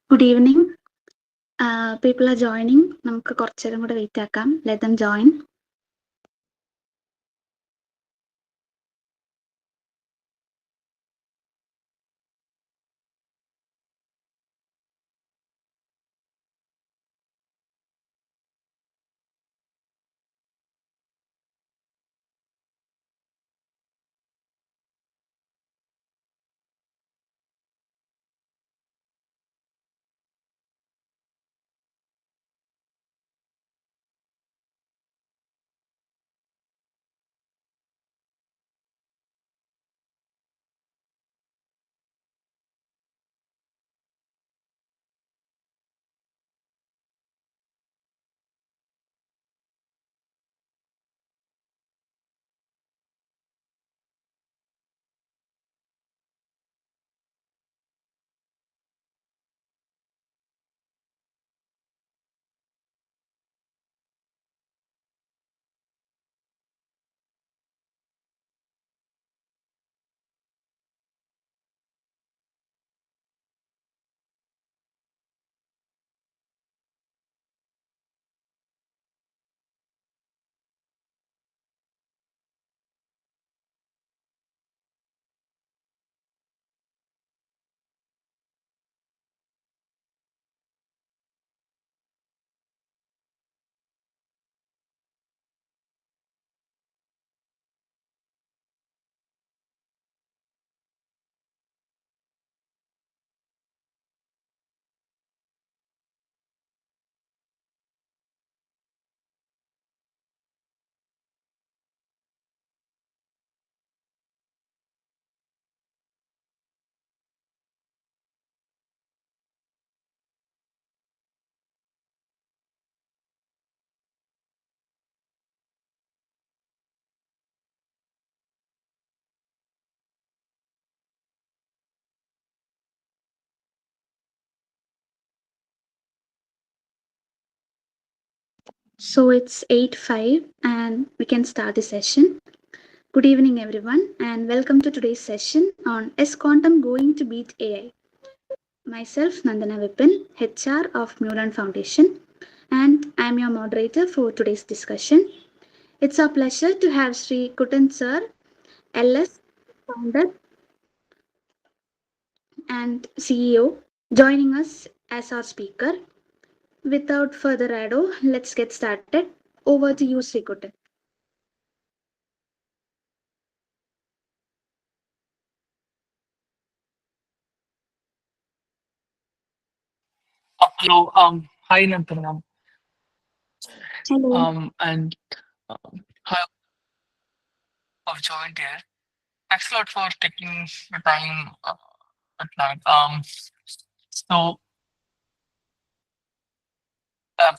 Good evening. People are joining. നമുക്ക് കുറച്ചേരം കൂടെ വെയിറ്റ് ആക്കാം. Let them join. So it's 8:05 and we can start the session. Good evening everyone and welcome to today's session on Is Quantum Going to Beat AI? Myself Nandana Vipin, HR of MuLearn Foundation, and I'm your moderator for today's discussion. It's our pleasure to have Sreekuttan Sir, LS founder and CEO, joining us as our speaker. Without further ado, let's get started. Over to you, Sreekuttan. Hello, hi Nanthanam, Hello. and hi for joined here. Thanks a lot for taking the time at night. So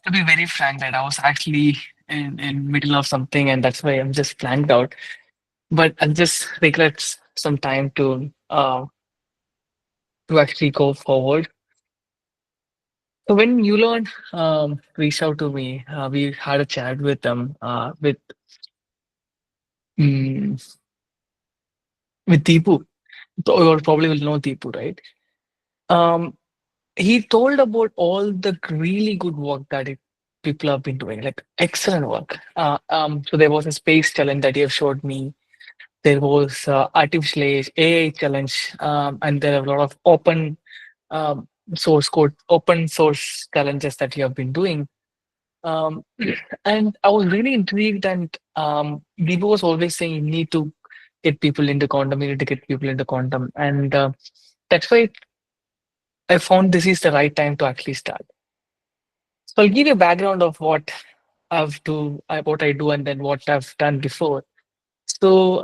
to be very frank, that I was actually in middle of something, and that's why I'm just blanked out. But I just regret some time to actually go forward. So when you learn reached out to me, we had a chat with them mm, with Deepu. So you probably will know Deepu, right? Um, he told about all the really good work that people have been doing, like excellent work. So there was a space challenge that he have showed me. There was artificial AI challenge, and there are a lot of um, source code, open source challenges that you have been doing. Um, and I was really intrigued, and Deepu was always saying you need to get people into quantum, you need to get people into quantum, and that's why I found this is the right time to actually start. So I'll give you a background of what I do, and then what I've done before. So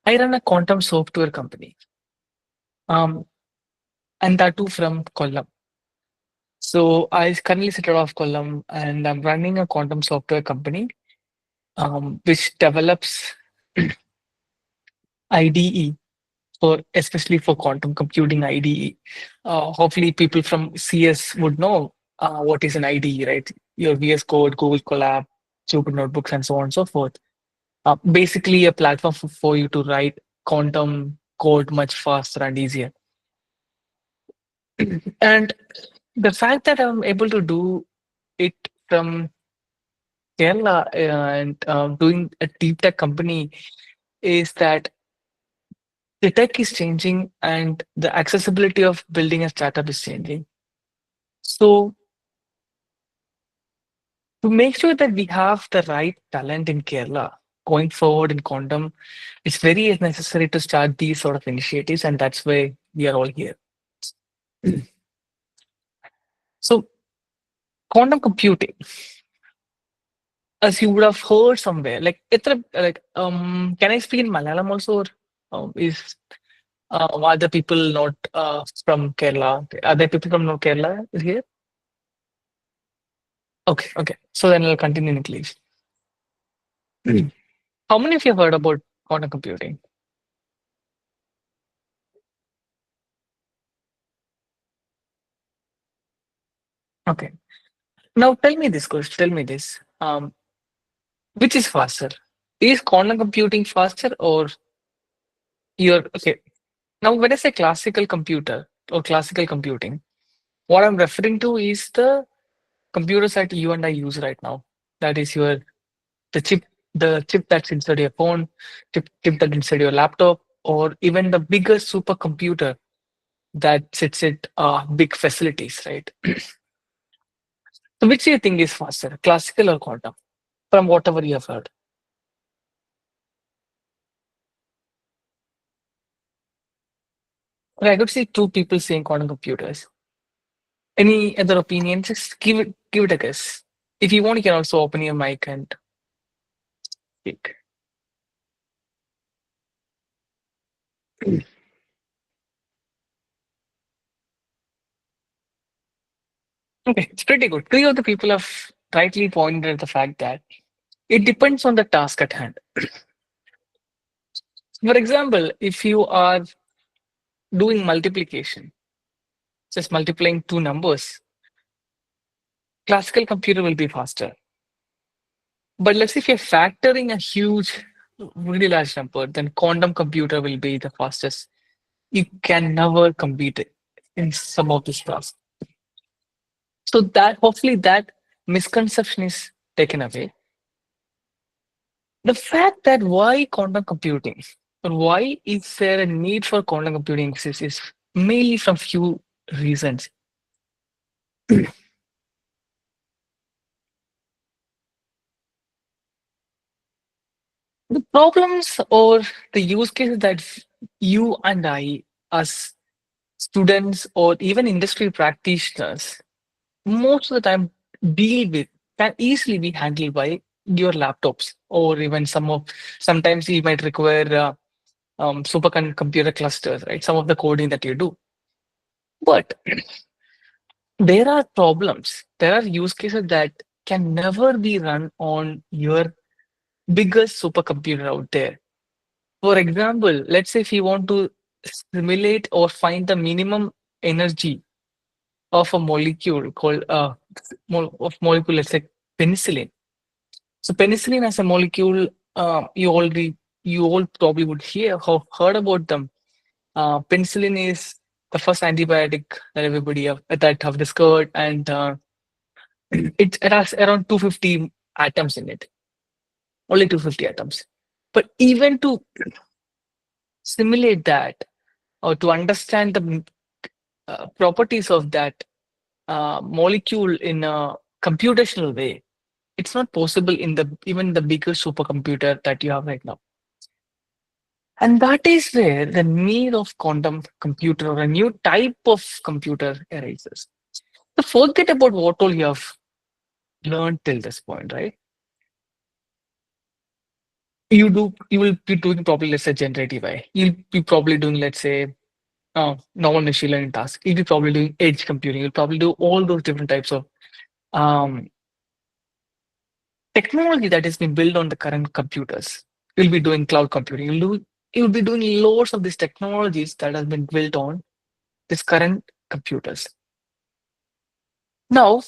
I run a quantum software company, um, and that too from Kollam. So I currently sit out of Kollam, and I'm running a quantum software company, which develops IDE for especially for quantum computing IDE. Hopefully, people from CS would know what is an IDE, right? Your VS Code, Google Colab, Jupyter Notebooks, and so on and so forth. Basically, a platform for you to write quantum code much faster and easier. And the fact that I'm able to do it from Kerala and doing a deep tech company is that the tech is changing and the accessibility of building a startup is changing. So to make sure that we have the right talent in Kerala going forward in quantum, it's very necessary to start these sort of initiatives, and that's why we are all here. So quantum computing, as you would have heard somewhere, like can I speak in Malayalam also? Or, is are the people not from Kerala? Are there people from Kerala here? Okay, okay. So then I'll continue in English. How many of you have heard about quantum computing? Okay. Now tell me this question. Tell me this. Which is faster? Is quantum computing faster or your okay? Now when I say classical computer or classical computing, what I'm referring to is the computers that you and I use right now. That is the chip that's inside your phone, chip that's inside your laptop, or even the bigger supercomputer that sits at big facilities, right? So which do you think is faster, classical or quantum? From whatever you have heard. Okay, I could see two people saying quantum computers. Any other opinion? Just give it a guess. If you want, you can also open your mic and speak. Okay, it's pretty good. Three of the people have rightly pointed at the fact that it depends on the task at hand. For example, if you are doing multiplication, just multiplying two numbers, classical computer will be faster. But let's say if you're factoring a huge, really large number, then quantum computer will be the fastest. You can never compete it in some of these tasks. So that hopefully that misconception is taken away. The fact that why quantum computing or why is there a need for quantum computing exists is mainly from few reasons. The problems or the use cases that you and I, as students or even industry practitioners, most of the time deal with can easily be handled by your laptops or even sometimes you might require supercomputer clusters, right? Some of the coding that you do. But there are problems. There are use cases that can never be run on your biggest supercomputer out there. For example, let's say if you want to simulate or find the minimum energy of a molecule called molecule, let's say penicillin. So penicillin as a molecule, you all probably would have heard about them. Penicillin is the first antibiotic that that have discovered, and it has around 250 atoms in it, only 250 atoms. But even to simulate that or to understand the properties of that molecule in a computational way, it's not possible in the even the biggest supercomputer that you have right now. And that is where the need of quantum computer or a new type of computer arises. So forget about what all you have learned till this point, right? You will be doing probably, let's say, generative AI. You'll be probably doing, let's say, normal machine learning tasks. You'll be probably doing edge computing. You'll probably do all those different types of um, technology that has been built on the current computers. You'll be doing cloud computing. You'll be doing loads of these technologies that has been built on these current computers. Now,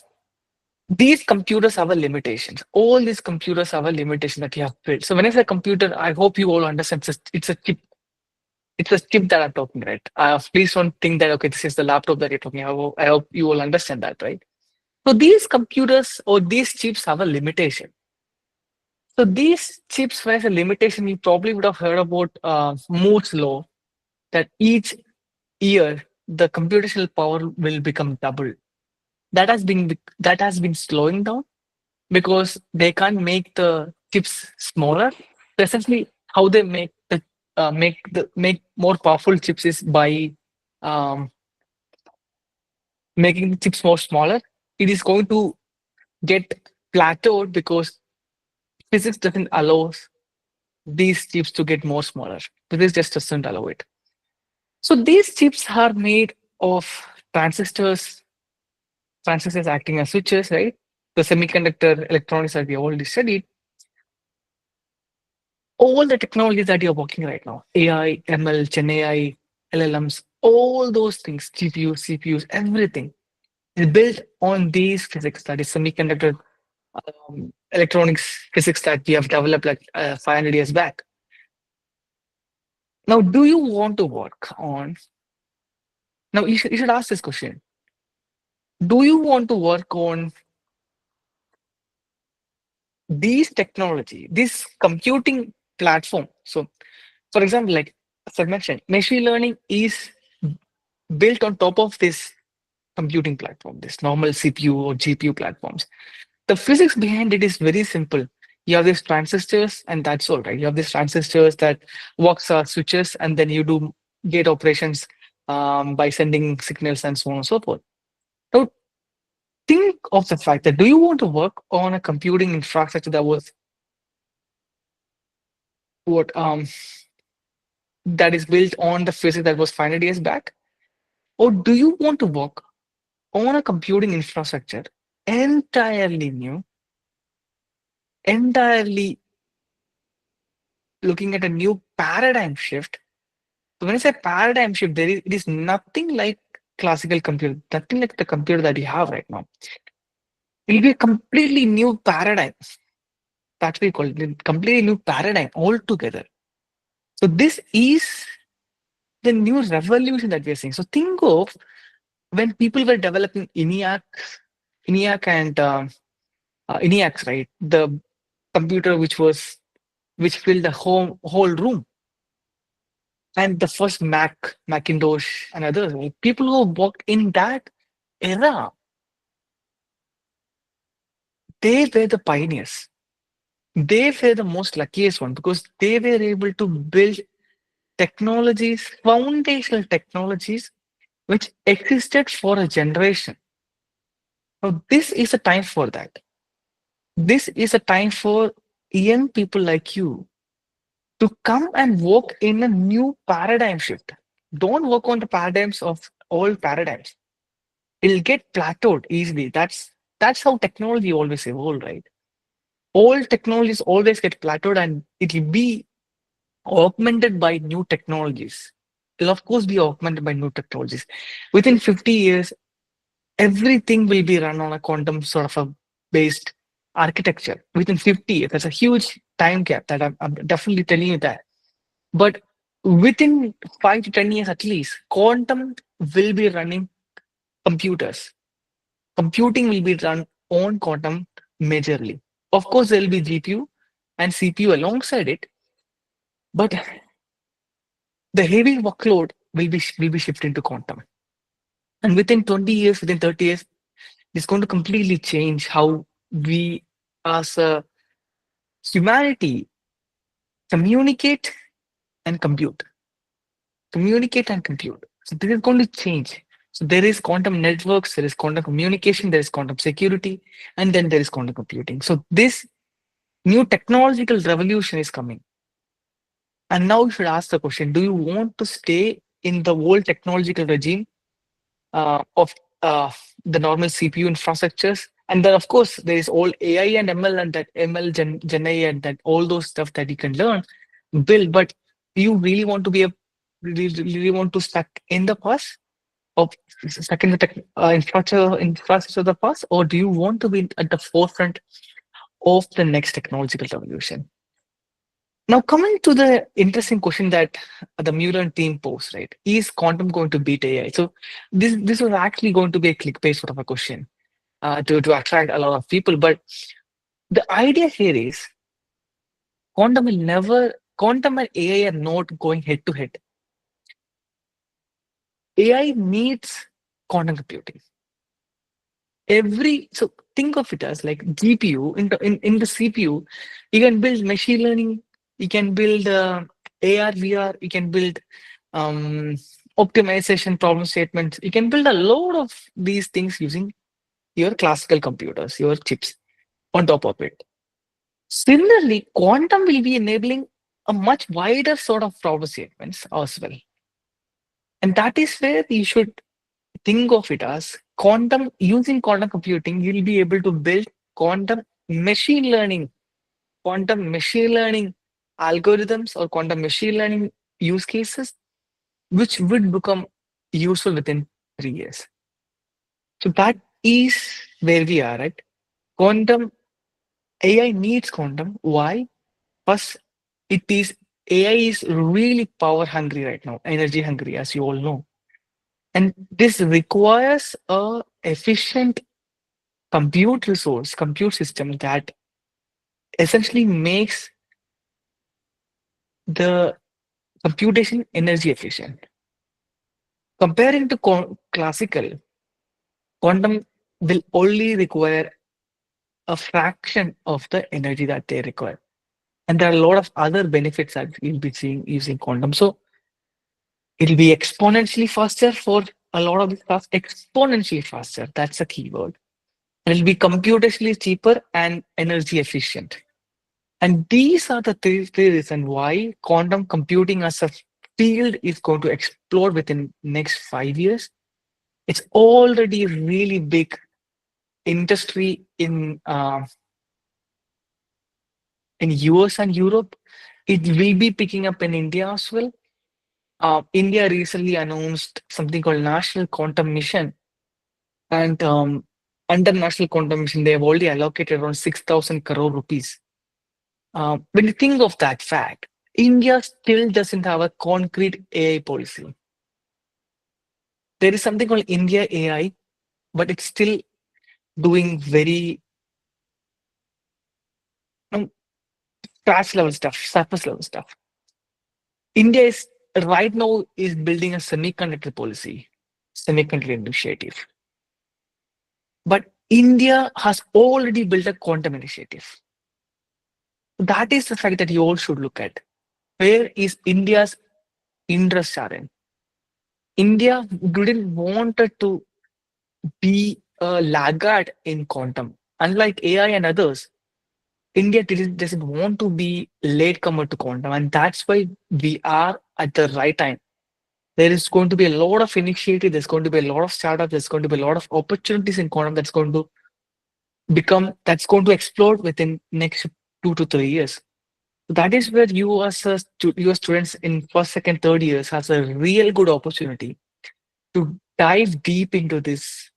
these computers have a limitations. All these computers have a limitation that you have built. So when I say computer, I hope you all understand it's a chip. It's a chip that I'm talking, right? Please don't think that, okay, this is the laptop that you're talking about. I hope you will understand that, right? So these computers or these chips have a limitation. So these chips, when I say limitation, you probably would have heard about Moore's law, that each year the computational power will become double. That has been slowing down because they can't make the chips smaller. So essentially, how they make more powerful chips is by um, making the chips more smaller. It is going to get plateaued because physics doesn't allow these chips to get more smaller. Physics just doesn't allow it. So these chips are made of transistors, transistors acting as switches, right? The semiconductor electronics that we already studied, all the technologies that you're working right now, AI, ML, Gen AI, LLMs, all those things, GPUs, CPUs, everything is built on these physics, that is semiconductor electronics physics that we have developed like 500 years back. Now, do you want to work on? Now, you should ask this question: do you want to work on these technology, this computing platform? So, for example, like as I mentioned, machine learning is built on top of this computing platform, this normal CPU or GPU platforms. The physics behind it is very simple. You have these transistors, and that's all, right? You have these transistors that works as switches, and then you do gate operations by sending signals and so on and so forth. Now, think of the fact that do you want to work on a computing infrastructure that was what that is built on the physics that was 500 years back, or do you want to work on a computing infrastructure entirely new, entirely looking at a new paradigm shift? So when I say paradigm shift, it is nothing like classical computer, nothing like the computer that you have right now. It will be a completely new paradigm. That's what we call it, a completely new paradigm altogether. So this is the new revolution that we are seeing. So think of when people were developing ENIAC and ENIACs, right? The computer which filled the whole room, and the first Macintosh, and others. Right? People who worked in that era, they were the pioneers. They were the most luckiest one because they were able to build technologies, foundational technologies, which existed for a generation. Now, this is a time for that. This is a time for young people like you to come and work in a new paradigm shift. Don't work on the paradigms of old paradigms. It'll get plateaued easily. That's how technology always evolve, right? Old technologies always get plateaued and it'll be augmented by new technologies. It'll of course be augmented by new technologies. Within 50 years, everything will be run on a quantum sort of a based architecture. Within 50 years, that's a huge time gap that I'm definitely telling you that. But within 5 to 10 years at least, quantum will be running computers. Computing will be run on quantum majorly. Of course, there will be GPU and CPU alongside it, but the heavy workload will be shifted to quantum. And within 20 years, within 30 years, it's going to completely change how we as a humanity communicate and compute. Communicate and compute. So this is going to change. So there is quantum networks, there is quantum communication, there is quantum security, and then there is quantum computing. So this new technological revolution is coming. And now you should ask the question, do you want to stay in the old technological regime of the normal CPU infrastructures? And then, of course, there is all AI and ML and that ML, Gen AI, and that all those stuff that you can learn, build. But do you really want to really want to stuck in the past? Or stuck in the infrastructure of the past? Or do you want to be at the forefront of the next technological revolution? Now, coming to the interesting question that the MuLearn team posed, right? Is quantum going to beat AI? So this was actually going to be a clickbait sort of a question to attract a lot of people. But the idea here is quantum and AI are not going head to head. AI needs quantum computing. So think of it as like GPU in the CPU, you can build machine learning, you can build AR, VR, you can build um, optimization problem statements. You can build a load of these things using your classical computers, your chips on top of it. Similarly, quantum will be enabling a much wider sort of problem statements as well. And that is where you should think of it as quantum, using quantum computing, you'll be able to build quantum machine learning, quantum machine learning algorithms or quantum machine learning use cases, which would become useful within 3 years. So that is where we are, right? Quantum AI needs quantum. Why? First, it is AI is really power hungry right now, energy hungry, as you all know. And this requires a efficient compute system that essentially makes the computation energy efficient. Comparing to classical, quantum will only require a fraction of the energy that they require. And there are a lot of other benefits that you'll be seeing using quantum. So it'll be exponentially faster for a lot of the stuff, exponentially faster. That's a keyword. And it'll be computationally cheaper and energy efficient. And these are the three reasons why quantum computing as a field is going to explode within next 5 years. It's already really big industry in US and Europe. It will be picking up in India as well. India recently announced something called National Quantum Mission, and under National Quantum Mission, they have already allocated around 6,000 crore rupees. When you think of that fact, India still doesn't have a concrete AI policy. There is something called India AI, but it's still doing very um, scratch level stuff, surface level stuff. India is right now is building a semiconductor policy, semiconductor initiative. But India has already built a quantum initiative. That is the fact that you all should look at. Where is India's interest are in? India didn't want to be a laggard in quantum. Unlike AI and others, India doesn't want to be latecomer to quantum, and that's why we are at the right time. There is going to be a lot of initiative, there's going to be a lot of startups, there's going to be a lot of opportunities in quantum that's going to explode within next 2 to 3 years. That is where you as students in first, second, third years has a real good opportunity to dive deep into this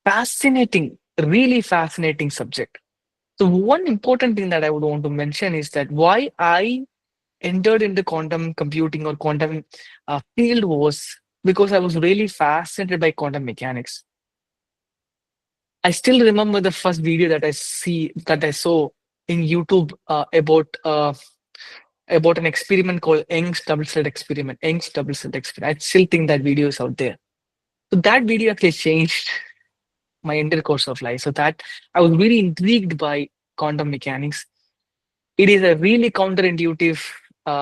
fascinating, really fascinating subject. So one important thing that I would want to mention is that why I entered into quantum computing or quantum field was because I was really fascinated by quantum mechanics. I still remember the first video that I saw in YouTube about an experiment called Young's double slit experiment. Young's double slit experiment. I still think that video is out there. So that video actually changed my entire course of life. So that I was really intrigued by quantum mechanics. It is a really counterintuitive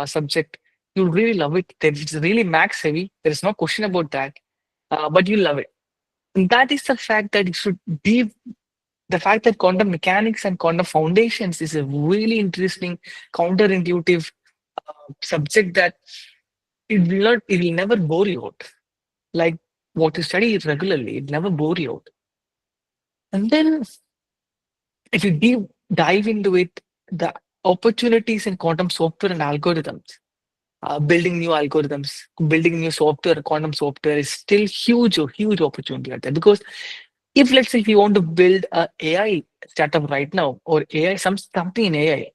subject. You'll really love it. It's really max heavy. There is no question about that. But you love it. And that is the fact that it should be the fact that quantum mechanics and quantum foundations is a really interesting counterintuitive subject that it will never bore you out. Like what you study regularly, it never bore you out. And then if you dive into it, the opportunities in quantum software and algorithms, building new algorithms, building new software, quantum software is still huge, a huge opportunity out there. Because if let's say if you want to build a AI startup right now or AI, something in AI,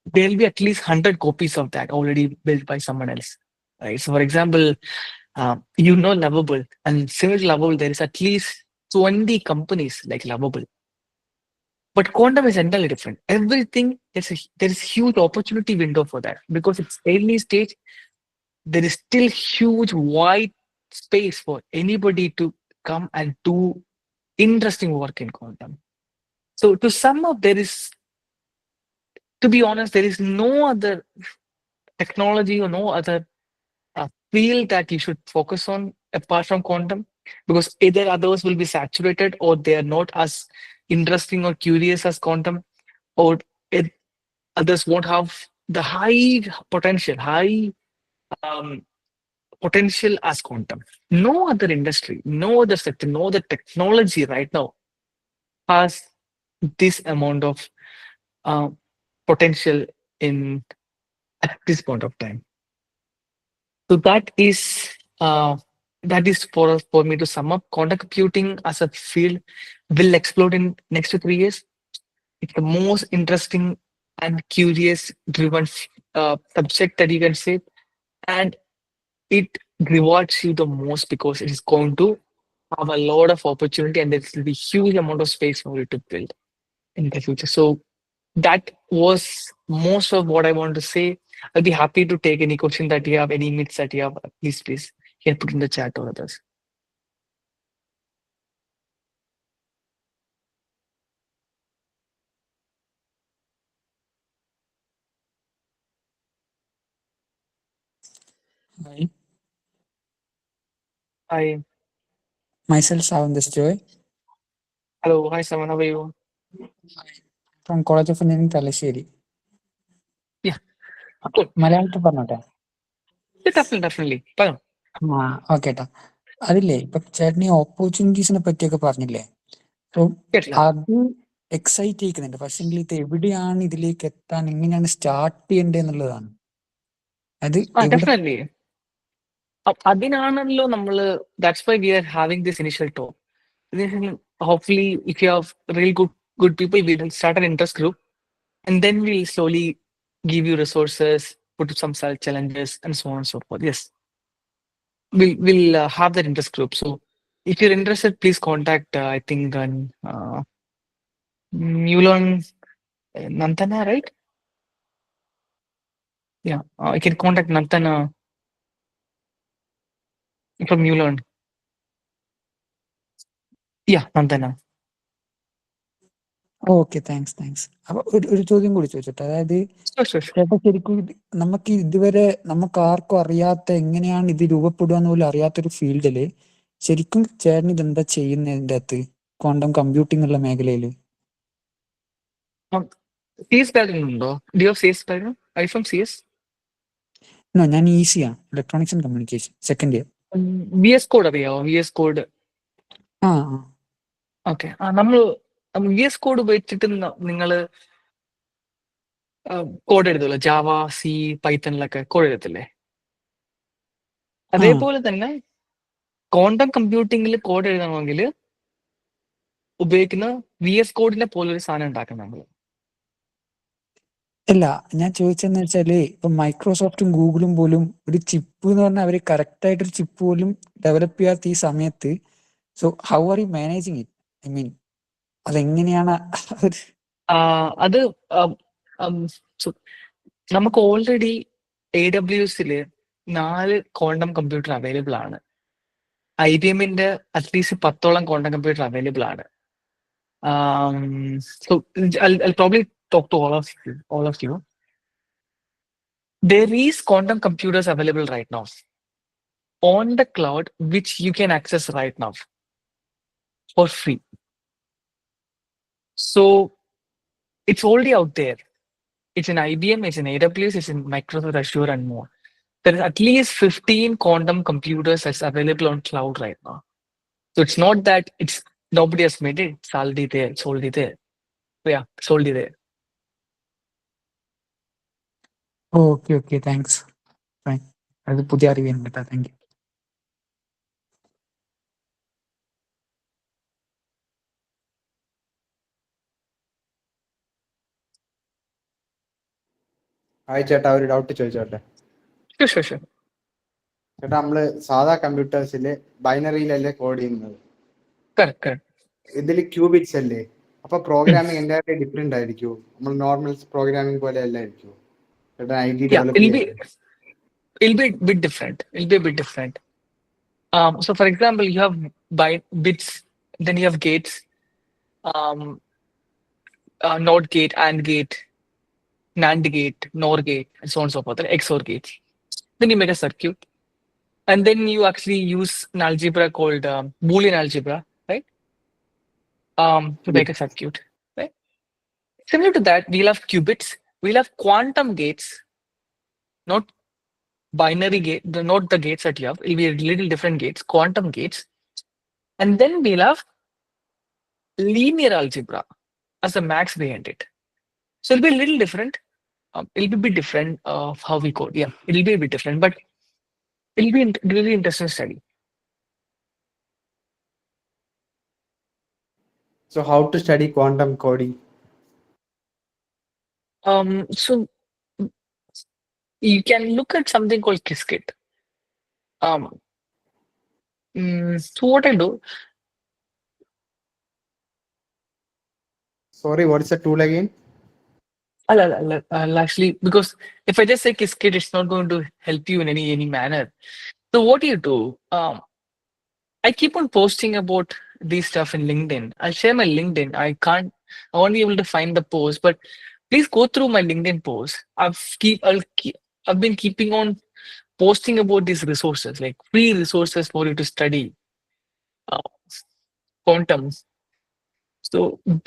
there'll be at least 100 copies of that already built by someone else. Right. So, for example, Lovable, and similar to Lovable, there is at least 20 companies like Lovable. But quantum is entirely different. Everything there is huge opportunity window for that because it's early stage. There is still huge wide space for anybody to come and do interesting work in quantum. So to sum up, to be honest, there is no other technology or no other field that you should focus on apart from quantum, because either others will be saturated or they are not as interesting or curious as quantum, or it, others won't have the high um, potential as quantum. No other industry, no other sector, no other technology right now has this amount of uh, potential in at this point of time. So that is for me to sum up. Quantum computing as a field will explode in next to 3 years. It's the most interesting and curious driven subject that you can say, and it rewards you the most because it is going to have a lot of opportunity and there will be huge amount of space for you to build in the future. So that was most of what I want to say. I'll be happy to take any question that you have, any myths that you have. Please, you can put in the chat or others. Hi, Hi, myself Savan Joy hello, hi, Saman, how are you? from College of Engineering, Talasheri. Yeah, good. മലയാളത്തിൽ പറഞ്ഞോട്ടെ? Yeah, definitely. Pardon. Okay ട്ടാ. അതില്ലേ ഇപ്പൊ ചേട്ടൻ ഈ ഓപ്പർച്യൂണിറ്റീസിനെ പറ്റിയൊക്കെ പറഞ്ഞില്ലേ, so Ketla. അത് എക്സൈറ്റ് ചെയ്യിക്കുന്നുണ്ട്. പക്ഷെങ്കിൽ ഇത് എവിടെയാണ് ഇതിലേക്ക് എത്താൻ, എങ്ങനെയാണ് സ്റ്റാർട്ട് ചെയ്യേണ്ടത് എന്നുള്ളതാണ്. അത് എവിടെ Definitely. അതിനാണല്ലോ നമ്മള് that's why we are having this initial talk. Hopefully, if you have real good people, we will start an interest group and then we'll slowly give you resources, put some self challenges, and so on and so forth. Yes, we'll have that interest group. So if you're interested, please contact. I think MuLearn Nantana, right? Yeah, I can contact Nantana from MuLearn. Yeah, Nantana. Okay, thanks. അപ്പൊ ഒരു ചോദ്യം കൂടി ചോദിച്ചോട്ടെ. അതായത് Sure. ചേട്ടാ, ശരിക്കും നമുക്ക് ഇതുവരെ നമുക്ക് ആർക്കും അറിയാത്ത, എങ്ങനെയാണ് ഇത് രൂപപ്പെടുക എന്ന് പോലും അറിയാത്തൊരു ഫീൽഡില് ശരിക്കും ചേട്ടൻ ഇതെന്താ ചെയ്യുന്നതിന്റെ അകത്ത്, ക്വാണ്ടം കമ്പ്യൂട്ടിംഗ് ഉള്ള മേഖലയില്? Um, CS background ഉണ്ടോ? Do you have CS background? Are you from CS? ഞാൻ ഈസിയാണ്, electronics and communication, second year. VS Code അറിയാവോ? VS Code. ആ ഓക്കെ. നമ്മൾ VS Code ഉപയോഗിച്ചിട്ട് നിങ്ങൾ കോഡ് എഴുതുമല്ലോ, ജാവ, സി, പൈത്തണിലൊക്കെ കോഡ് എഴുതത്തില്ലേ? ആ അതേപോലെ തന്നെ ക്വാണ്ടം കമ്പ്യൂട്ടിങ്ങിൽ കോഡ് എഴുതണമെങ്കിൽ ഉപയോഗിക്കുന്ന VS കോഡിനെ പോലൊരു സാധനം ഉണ്ടാക്കണം നമ്മൾ. അല്ല, ഞാൻ ചോദിച്ചതെന്ന് വെച്ചാല് ഇപ്പൊ മൈക്രോസോഫ്റ്റും ഗൂഗിളും പോലും ഒരു ചിപ്പ് എന്ന് പറഞ്ഞാൽ അവര് കറക്റ്റ് ആയിട്ടൊരു ചിപ്പ് പോലും ഡെവലപ്പ് ചെയ്യാത്ത ഈ സമയത്ത്, so how are you managing it? I mean അതെങ്ങനെയാണ് അത് ആം, ആം, സു- നമുക്ക് ഓൾറെഡി AWSല് 4 ക്വാണ്ടം കമ്പ്യൂട്ടർ അവൈലബിൾ ആണ്. IBMന്റെ അറ്റ്ലീസ്റ്റ് 10ഓളം ക്വാണ്ടം കമ്പ്യൂട്ടർ അവൈലബിൾ ആണ്. So I'll probably talk to all of you. There is quantum computers available right now on the cloud, which you can access right now for free. So it's already out there. It's in IBM, it's in AWS, it's in Microsoft Azure, and more. There is at least 15 quantum computers that's available on cloud right now. So it's not that it's nobody has made it. It's already there. It's already there. So yeah, it's already there. Okay, thanks. Fine. അത് പുതിയ അറിവാണ് കേട്ടോ, thank you. Hi ചേട്ടാ, ഒരു doubt ചോദിച്ചോട്ടെ? Sure. ചേട്ടാ, നമ്മള് സാധാ കമ്പ്യൂട്ടേഴ്സിൽ ബൈനറിയിലല്ലേ കോഡ് ചെയ്യുന്നത്? Correct. ഇതിൽ ക്യൂബിറ്റ്സ് അല്ലേ? അപ്പൊ പ്രോഗ്രാമിംഗ് എൻ്റയർലി ഡിഫറെന്റ് ആയിരിക്കും? നമ്മൾ നോർമൽ പ്രോഗ്രാമിംഗ് പോലെ അല്ലായിരിക്കും ചേട്ടാ ID Yeah, ഡെവലപ്പ് ചെയ്യാൻ? it'll be a bit different. So for example, you have bits, then you have gates, um, NOT gate, AND gate, NAND gate, NOR gate, and so on and so forth, and XOR gates. Then you make a circuit, and then you actually use an algebra called Boolean algebra, right? To make a circuit, right? Similar to that, we'll have qubits, we'll have quantum gates, not binary gate, not the gates that you have. It'll be a little different gates, quantum gates, and then we'll have linear algebra as the max behind it. So it'll be a little different. It'll be a bit different of how we code. Yeah, it'll be a bit different, but it'll be really interesting study. So how to study quantum coding? So you can look at something called Qiskit. So what I do, Sorry, what's the tool again? I'll actually, because if I just say Qiskit, it's not going to help you in any manner. So what do you do? I keep on posting about these stuff in LinkedIn. I'll share my LinkedIn. I won't be able to find the post, but please go through my LinkedIn post. I've been keeping on posting about these resources, like free resources for you to study uh, quantum. So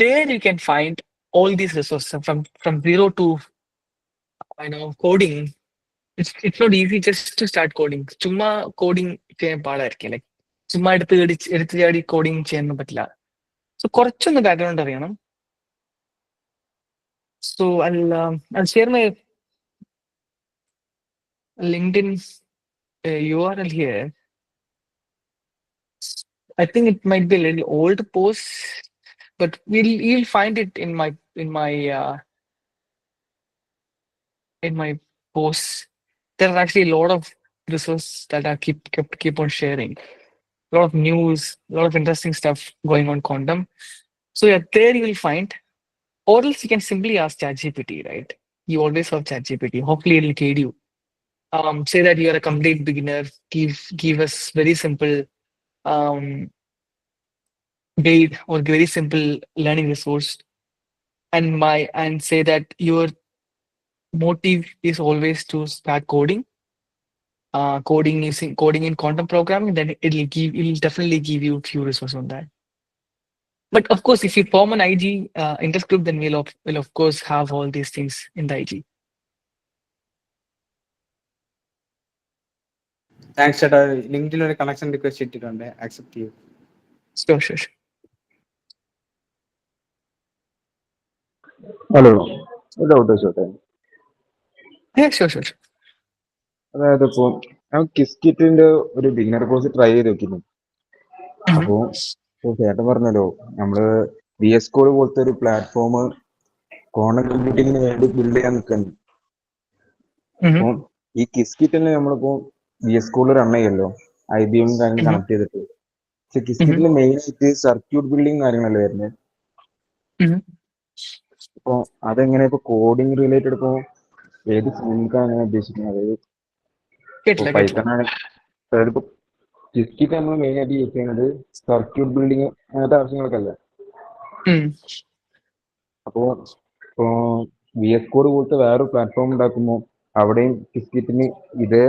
there you can find all these resources from zero to coding. It's not easy just to start coding. ചുമ്മാ coding ചെയ്യാൻ പാടായിരിക്കും. Like ചുമ്മാ എടുത്ത് ചാടി coding ചെയ്യാനൊന്നും പറ്റില്ല. So കുറച്ചൊന്ന് background അറിയണം. So I'll share my LinkedIn URL here. I think it might be a little old post, but you'll find it in my posts. There are actually a lot of resources that I keep on sharing. A lot of news, a lot of interesting stuff going on quantum. So yeah, there you will find, or else you can simply ask ChatGPT, right? You always have ChatGPT. Hopefully it'll guide you. Say that you're a complete beginner, give us very simple guide or very simple learning resource, and say that your motive is always to start coding coding in quantum programming, then it'll definitely give you a few resources on that. But of course, if you form an IG interest group, then we'll of course have all these things in the IG. Thanks ചേട്ടാ. ലിങ്ക്ഡിൽ ഒരു connection request ഇട്ടിട്ടുണ്ട്, accept ചെയ്യൂ. Sure. Hello, ഒരു doubt ചോദിച്ചോട്ടെ? Yeah, sure. അതായത് ഇപ്പോ ഞാൻ കിസ്കിറ്റിന്റെ ഒരു ബിഗിനർ കോഴ്സ് ട്രൈ ചെയ്ത് നോക്കിയിരുന്നു. അപ്പോ ചേട്ടൻ പറഞ്ഞല്ലോ നമ്മള് VS Code പോലത്തെ ഒരു പ്ലാറ്റ്ഫോം ക്വാണ്ടം കമ്പ്യൂട്ടിങ്ങിന് വേണ്ടി ബിൽഡ് ചെയ്യാൻ നിൽക്കുന്നു. അപ്പൊ ഈ കിസ്കിറ്റിന് നമ്മളിപ്പോ VS Code റൺ ചെയ്യല്ലോ, IBM കാര്യങ്ങൾ കണക്ട് ചെയ്തിട്ട്. പക്ഷെ കിസ്കിറ്റിൽ മെയിൻ ആയിട്ട് സർക്യൂട്ട് ബിൽഡിങ് കാര്യങ്ങളല്ലേ വരുന്നത്. അപ്പൊ അതെങ്ങനെ ഇപ്പൊ കോഡിങ് റിലേറ്റഡ് ഇപ്പോ ഏത് ഫോമിക്കാണ് ഉദ്ദേശിക്കുന്നത്? അതായത് പൈത്തൺ ആണ്. അതായത് ഇപ്പൊ കിസ്കിറ്റ് നമ്മൾ മെയിൻ ആയിട്ട് യൂസ് ചെയ്യുന്നത് സർക്യൂട്ട് ബിൽഡിങ് അങ്ങനത്തെ ആവശ്യങ്ങൾക്കല്ലേ. അപ്പോ ഇപ്പോ VS Code പോലത്തെ വേറൊരു പ്ലാറ്റ്ഫോം ഉണ്ടാക്കുമ്പോൾ അവിടെയും കിസ്കിറ്റിന് ഇതേ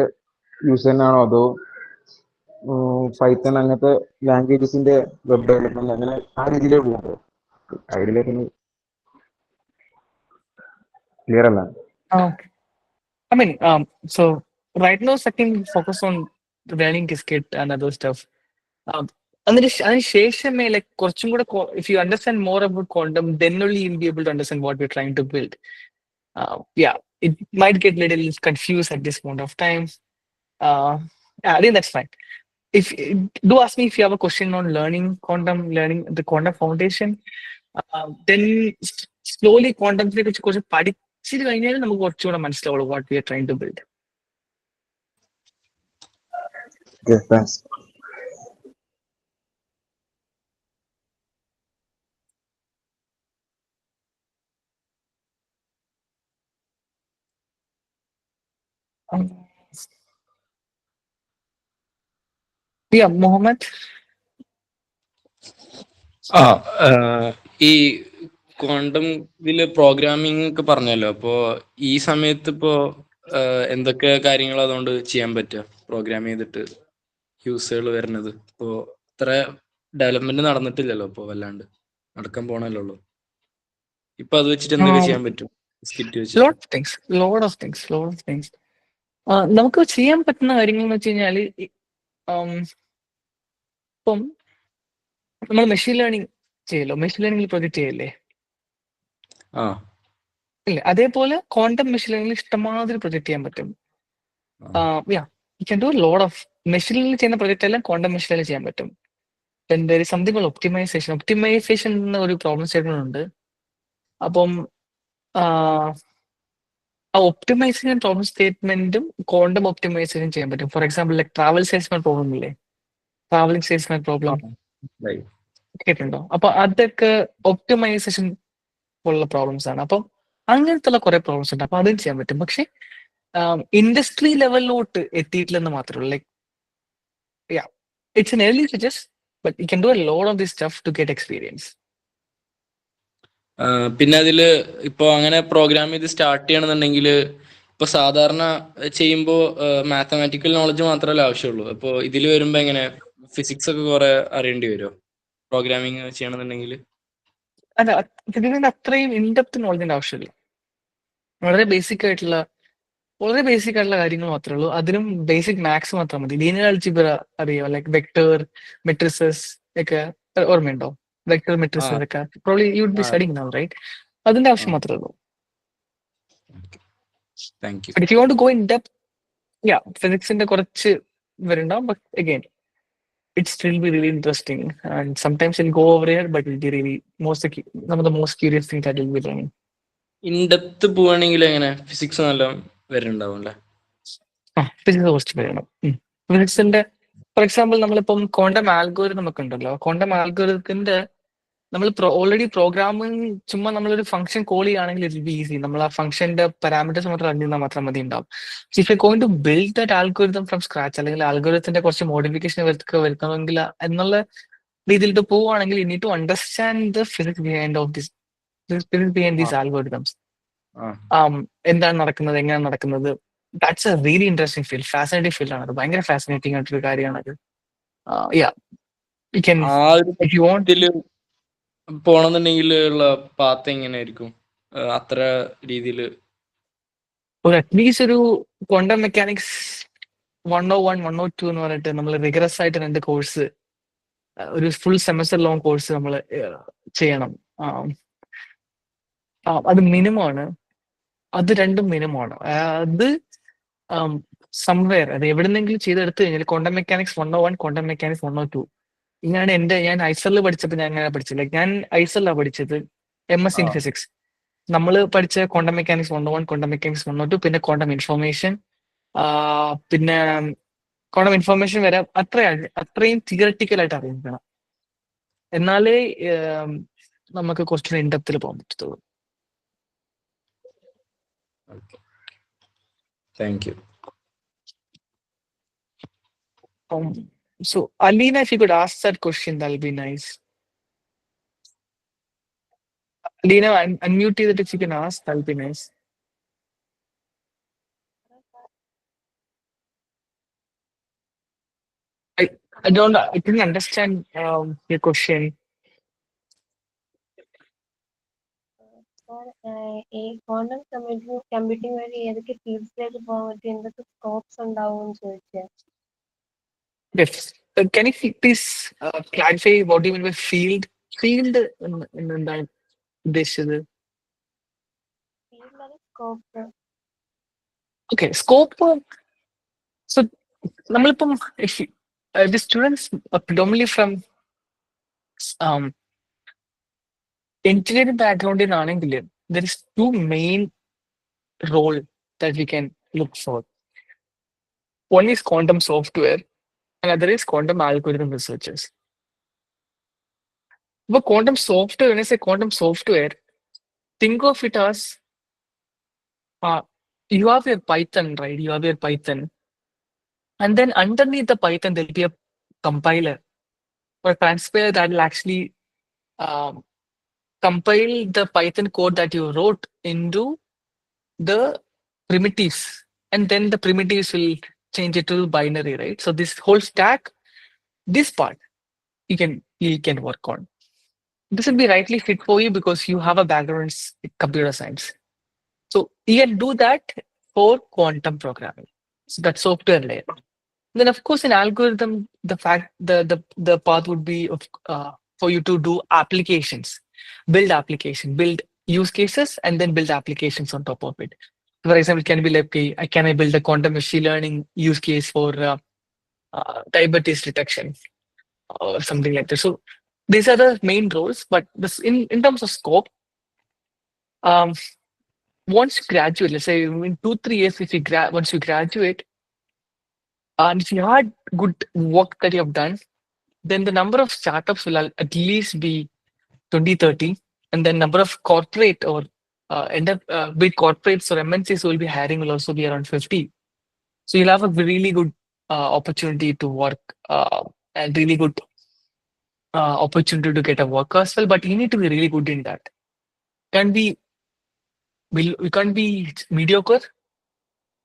യൂസ് തന്നെയാണോ, അതോ പൈത്തൺ അങ്ങനത്തെ ലാംഗ്വേജസിന്റെ വെബ് ഡെവലപ്മെന്റ് അങ്ങനെ ആ രീതിയിലേക്ക് പോകുന്നത്? അതിലേക്ക് ക്ലിയർ അല്ല. I mean, so right now, second focus on learning Qiskit and other stuff. അതിനുശേഷമേ like കുറച്ചും കൂടെ if you understand more about quantum, then only you'll be able to understand what we're trying to build. Yeah, it might get a little confused at this point of time. I think that's fine. If do ask me if you have a question on learning the quantum foundation, then slowly quantum കുറച്ച് ചെയ്ത് കഴിഞ്ഞാൽ നമുക്ക് കുറച്ചുകൂടെ മനസ്സിലാവുള്ളൂ what we are trying to build. Okay, thanks. Muhammad. ഈ quantum ഇതില് programming ഒക്കെ പറഞ്ഞല്ലോ, അപ്പോ ഈ സമയത്ത് ഇപ്പോ എന്തൊക്കെ കാര്യങ്ങൾ അതുകൊണ്ട് ചെയ്യാൻ പറ്റുക പ്രോഗ്രാം ചെയ്തിട്ട് യൂസുകൾ വരുന്നത്? ഇപ്പോ ഇത്ര ഡെവലപ്മെന്റ് നടന്നിട്ടില്ലല്ലോ, ഇപ്പൊ വല്ലാണ്ട് നടക്കാൻ പോണല്ലോ. ഇപ്പൊ അത് വെച്ചിട്ട് എന്തൊക്കെ ചെയ്യാൻ പറ്റും സ്കിറ്റ് വെച്ചിട്ട്? Lot of things. നമുക്ക് ചെയ്യാൻ പറ്റുന്ന കാര്യങ്ങൾ എന്ന് വെച്ച് കഴിഞ്ഞാല് ഇപ്പം നമ്മൾ മെഷീൻ ലേണിംഗ് ചെയ്യല്ലോ, മെഷീൻ ലേണിംഗിൽ പ്രൊജക്ട് ചെയ്യല്ലേ? ഇല്ല, അതേപോലെ ക്വാണ്ടം മെഷീൻ ലേണിംഗിൽ ഇഷ്ടമാതിരി പ്രൊജക്ട് ചെയ്യാൻ പറ്റും. U can do lot of machine learning ചെയ്യുന്ന പ്രൊജക്ട് എല്ലാം ക്വാണ്ടം മെഷീൻ ലേണിംഗ് ചെയ്യാൻ പറ്റും. സംതിങ് ഒപ്റ്റിമൈസേഷൻ എന്ന ഒരു പ്രോബ്ലം സ്റ്റേറ്റ്മെന്റ് ഉണ്ട്. അപ്പം ആ ഒപ്റ്റിമൈസേഷൻ പ്രോബ്ലം സ്റ്റേറ്റ്മെന്റും ക്വാണ്ടം ഒപ്റ്റിമൈസേഷൻ ചെയ്യാൻ പറ്റും. For example like travel salesman problem ഇല്ലേ, ട്രാവലിംഗ് സെയിൽസ്മാൻ പ്രോബ്ലം കേട്ടിട്ടുണ്ടോ? അപ്പൊ അതൊക്കെ ഒപ്റ്റിമൈസേഷൻ പോലുള്ള പ്രോബ്ലംസ് ആണ്. അപ്പം അങ്ങനത്തെ കുറെ പ്രോബ്ലംസ് ഉണ്ട്. അപ്പൊ അതും ചെയ്യാൻ പറ്റും. പക്ഷെ ഇൻഡസ്ട്രി ലെവലിലോട്ട് എത്തിയിട്ടില്ലെന്ന് മാത്രമേ ഉള്ളൂ. Like it's an early stages, but you can do a lot of this stuff to get experience. പിന്നെ അതില് ഇപ്പൊ അങ്ങനെ പ്രോഗ്രാം ചെയ്ത് സ്റ്റാർട്ട് ചെയ്യണമെന്നുണ്ടെങ്കിൽ ഇപ്പൊ സാധാരണ ചെയ്യുമ്പോൾ മാത്തമാറ്റിക്കൽ നോളജ് മാത്രമല്ല ആവശ്യമുള്ളൂ. അപ്പൊ ഇതിൽ വരുമ്പോ എങ്ങനെ ഫിസിക്സ് ഒക്കെ കുറെ അറിയേണ്ടി വരുമോ പ്രോഗ്രാമിംഗ് ചെയ്യണമെന്നുണ്ടെങ്കിൽ? അല്ല, ഇതിന്റെ അത്രയും ഇൻഡെപ്ത് നോളജിന്റെ ആവശ്യമില്ല. വളരെ ബേസിക് ആയിട്ടുള്ള കാര്യങ്ങൾ മാത്രമേ ഉള്ളൂ. അതിനും ബേസിക് മാത്സ് മാത്രം മതി. ലീനിയർ അൽജിബ്ര അറിയോ? ലൈക് വെക്ടർ, മെട്രിസസ് ഒക്കെ ഓർമ്മയുണ്ടോ? വെക്ടർ മെട്രിസസ് ഒക്കെ probably you would be studying now, right? അതിന്റെ ആവശ്യം മാത്രമേ ഉള്ളൂ. But if you want to go in depth, ഫിസിക്സിന്റെ കുറച്ച് വരുന്നുണ്ടാവും. But again, it still be really interesting, and sometimes it'll go over here, but it'll be really some of the most curious things that you'll be learning. In depth പോവാണെങ്കിൽ എങ്ങനെ physics നല്ല വരുന്നുണ്ടാവും അല്ലേ? Physics കുറച്ച് വരണം. ഫിസിക്സിന്റെ for example നമ്മളിപ്പം quantum algorithm ഒക്കെ ഉണ്ടല്ലോ. ക്വാണ്ടം ആൽഗോരിതത്തിന്റെ നമ്മൾ ഓൾറെഡി പ്രോഗ്രാമിംഗ് ചുമ്മാ നമ്മളൊരു ഫംഗ്ഷൻ കോൾ ചെയ്യുകയാണെങ്കിൽ ഇറ്റ് വിൽ ബി ഈസി. നമ്മൾ ആ ഫംഗ്ഷന്റെ പാരാമീറ്റേഴ്സ് മാത്രം അറിഞ്ഞാൽ മാത്രം മതി ഉണ്ടാവും. If you going to build that algorithm from scratch, അല്ലെങ്കിൽ ആൽഗോരിതത്തിന്റെ കുറച്ച് മോഡിഫിക്കേഷൻ വരുത്തണമെങ്കിൽ എന്നുള്ള രീതിയിൽ പോവുകയാണെങ്കിൽ you need to understand the physics behind these algorithms. എന്താണ് നടക്കുന്നത്, എങ്ങനെയാണ് നടക്കുന്നത്. That's A really interesting field, fascinating field ആണ്. അത് ഭയങ്കര ഫാസിനേറ്റിംഗ് ആയിട്ടൊരു കാര്യമാണത്. പോണെന്നുണ്ടെങ്കിൽ ഉള്ള പാത്ത് എങ്ങനെയായിരിക്കും? അത്ര രീതിയിൽ ഒരു അറ്റ്ലീസ്റ്റ് ഒരു ക്വാണ്ടം മെക്കാനിക്സ് 101, 102 എന്ന് പറഞ്ഞിട്ട് നമ്മൾ റിഗറസ് ആയിട്ട് 2 കോഴ്സ്, ഒരു ഫുൾ സെമസ്റ്റർ ലോങ് കോഴ്സ് നമ്മൾ ചെയ്യണം. അത് മിനിമമാണ്. അത് രണ്ടും മിനിമമാണ്. അത് സംവെയർ അത് എവിടെന്നെങ്കിലും ചെയ്തെടുത്തു കഴിഞ്ഞാൽ ക്വാണ്ടം മെക്കാനിക്സ് 101, ക്വാണ്ടം മെക്കാനിക്സ് 102 ഇങ്ങനെയാണ് ഞാൻ ഐസറിൽ പഠിച്ചപ്പോൾ ഞാൻ അങ്ങനെ പഠിച്ചില്ല. ഞാൻ ഐസറിലാണ് പഠിച്ചത്, MSc ഇൻ ഫിസിക്സ്. നമ്മൾ പഠിച്ച ക്വാണ്ടം മെക്കാനിക്സ് 101, ക്വാണ്ടം മെക്കാനിക്സ് 102, പിന്നെ ക്വാണ്ടം ഇൻഫോർമേഷൻ, പിന്നെ ക്വാണ്ടം ഇൻഫോർമേഷൻ വരെ അത്രയും തിയററ്റിക്കൽ ആയിട്ട് അറിയിക്കണം. എന്നാലേ നമുക്ക് കുറച്ചുകൂടി ഇൻഡെപ്തിൽ പോകാൻ പറ്റത്തുള്ളൂ. Thank you. So Alina, if you could ask that question, that'll be nice. Alina, unmute it if you can ask, that'll be nice. I didn't understand your question. ഈ ക്വാണ്ടം കമ്പ്യൂട്ടിംഗ് വഴി ഏതൊക്കെ ഫീൽഡ്സിലേക്ക് പോകാൻ പറ്റും, എന്തൊക്കെ സ്കോപ്സ് ഉണ്ടാവും ചോദിച്ചാൽ? Yes. Can you please clarify what do you mean by field? Field എന്താണ് ഉദ്ദേശിച്ചത്? Field scope. Okay, scope. So നമ്മളിപ്പം the students are predominantly from engineering background ആണെങ്കിൽ there is two main role that we can look for. One is quantum software, another is quantum algorithm researchers. But quantum software, when I say quantum software, think of it as you have your Python, right? You have your Python. And then underneath the Python, there'll be a compiler or a transpiler that will actually um, compile the Python code that you wrote into the primitives. And then the primitives will change it to binary, right? So this whole stack, this part, you can work on. This will be rightly fit for you because you have a background in computer science. So you can do that for quantum programming. So that's software layer. Then of course in algorithm, the path would be for you to do applications, build use cases, and then build applications on top of it. For example, it can be like, okay, can I build a quantum machine learning use case for diabetes detection or something like that. So these are the main roles, but this in terms of scope, um, once you graduate, let's say in 2 3 years, if you once you graduate, and if you had good work that you have done, then the number of startups will at least be 20 30, and then number of corporate or big corporates or MNCs who will be hiring will also be around 50. So you'll have a really good opportunity to work and really good opportunity to get a work as well. But you need to be really good in that. Can be we can't be mediocre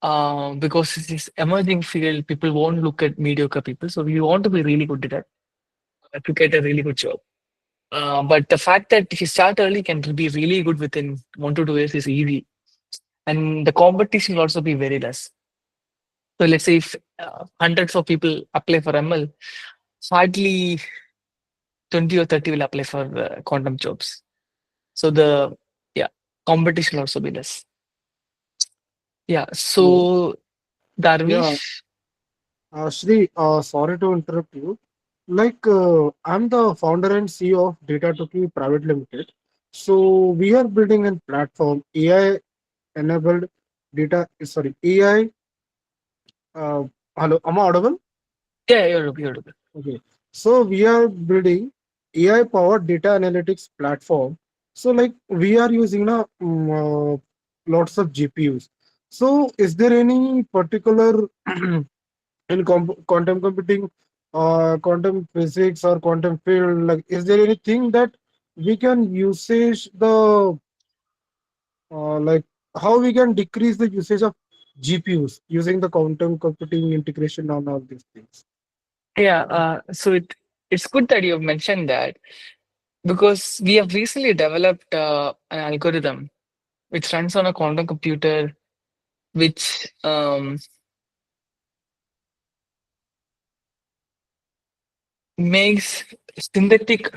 because it's this emerging field. People won't look at mediocre people. So we want to be really good at that to get a really good job. But the fact that if you start early can be really good within 1 to 2 years is easy. And the competition will also be very less. So let's say if hundreds of people apply for ML, hardly 20 or 30 will apply for quantum jobs. So the competition will also be less. Yeah. So Yeah, Darvish, Shri, sorry to interrupt you. I'm the founder and CEO of Data Toki Private Limited. So we are building a platform, AI enabled data. Sorry, AI. Uh, Hello, am I audible? yeah, you're good. Okay. So we are building AI powered data analytics platform. So we are using lots of GPUs. So is there any particular in quantum computing, quantum physics or quantum field, is there anything that we can usage the like how we can decrease the usage of GPUs using the quantum computing integration on all these things? Yeah. So it's good that you've mentioned that because we have recently developed an algorithm which runs on a quantum computer, which makes synthetic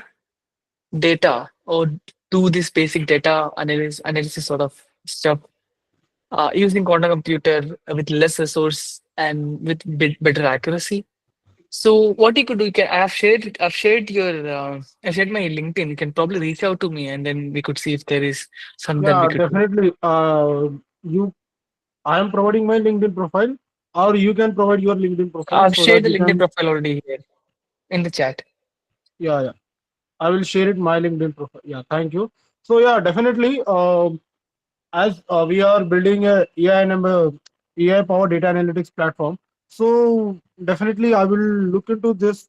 data or do this basic data analysis sort of stuff using quantum computer with less resource and with better accuracy. So what you could do, I've shared my LinkedIn. You can probably reach out to me and then we could see if there is something that we Yeah, could do. definitely. You, I am providing my LinkedIn profile, or you can provide your LinkedIn profile I've so that shared the we LinkedIn can. profile already here in the chat. Yeah, yeah. I will share it my LinkedIn profile. Yeah, thank you. So yeah, definitely. As we are building a AI powered data analytics platform, so definitely I will look into this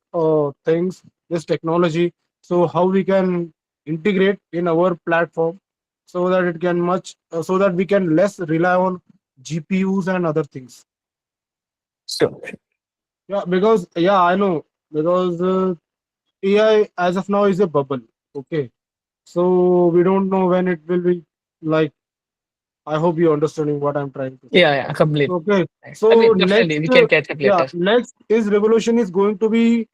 things, this technology, so how we can integrate in our platform, so that it can so that we can less rely on GPUs and other things. So Yeah, because yeah, I know, because AI as of now is a bubble. Okay, so we don't know when it will be like. I hope you're understanding what I'm trying to say. yeah, complete. Okay, I so mean, definitely we can catch up later. next is revolution is going to be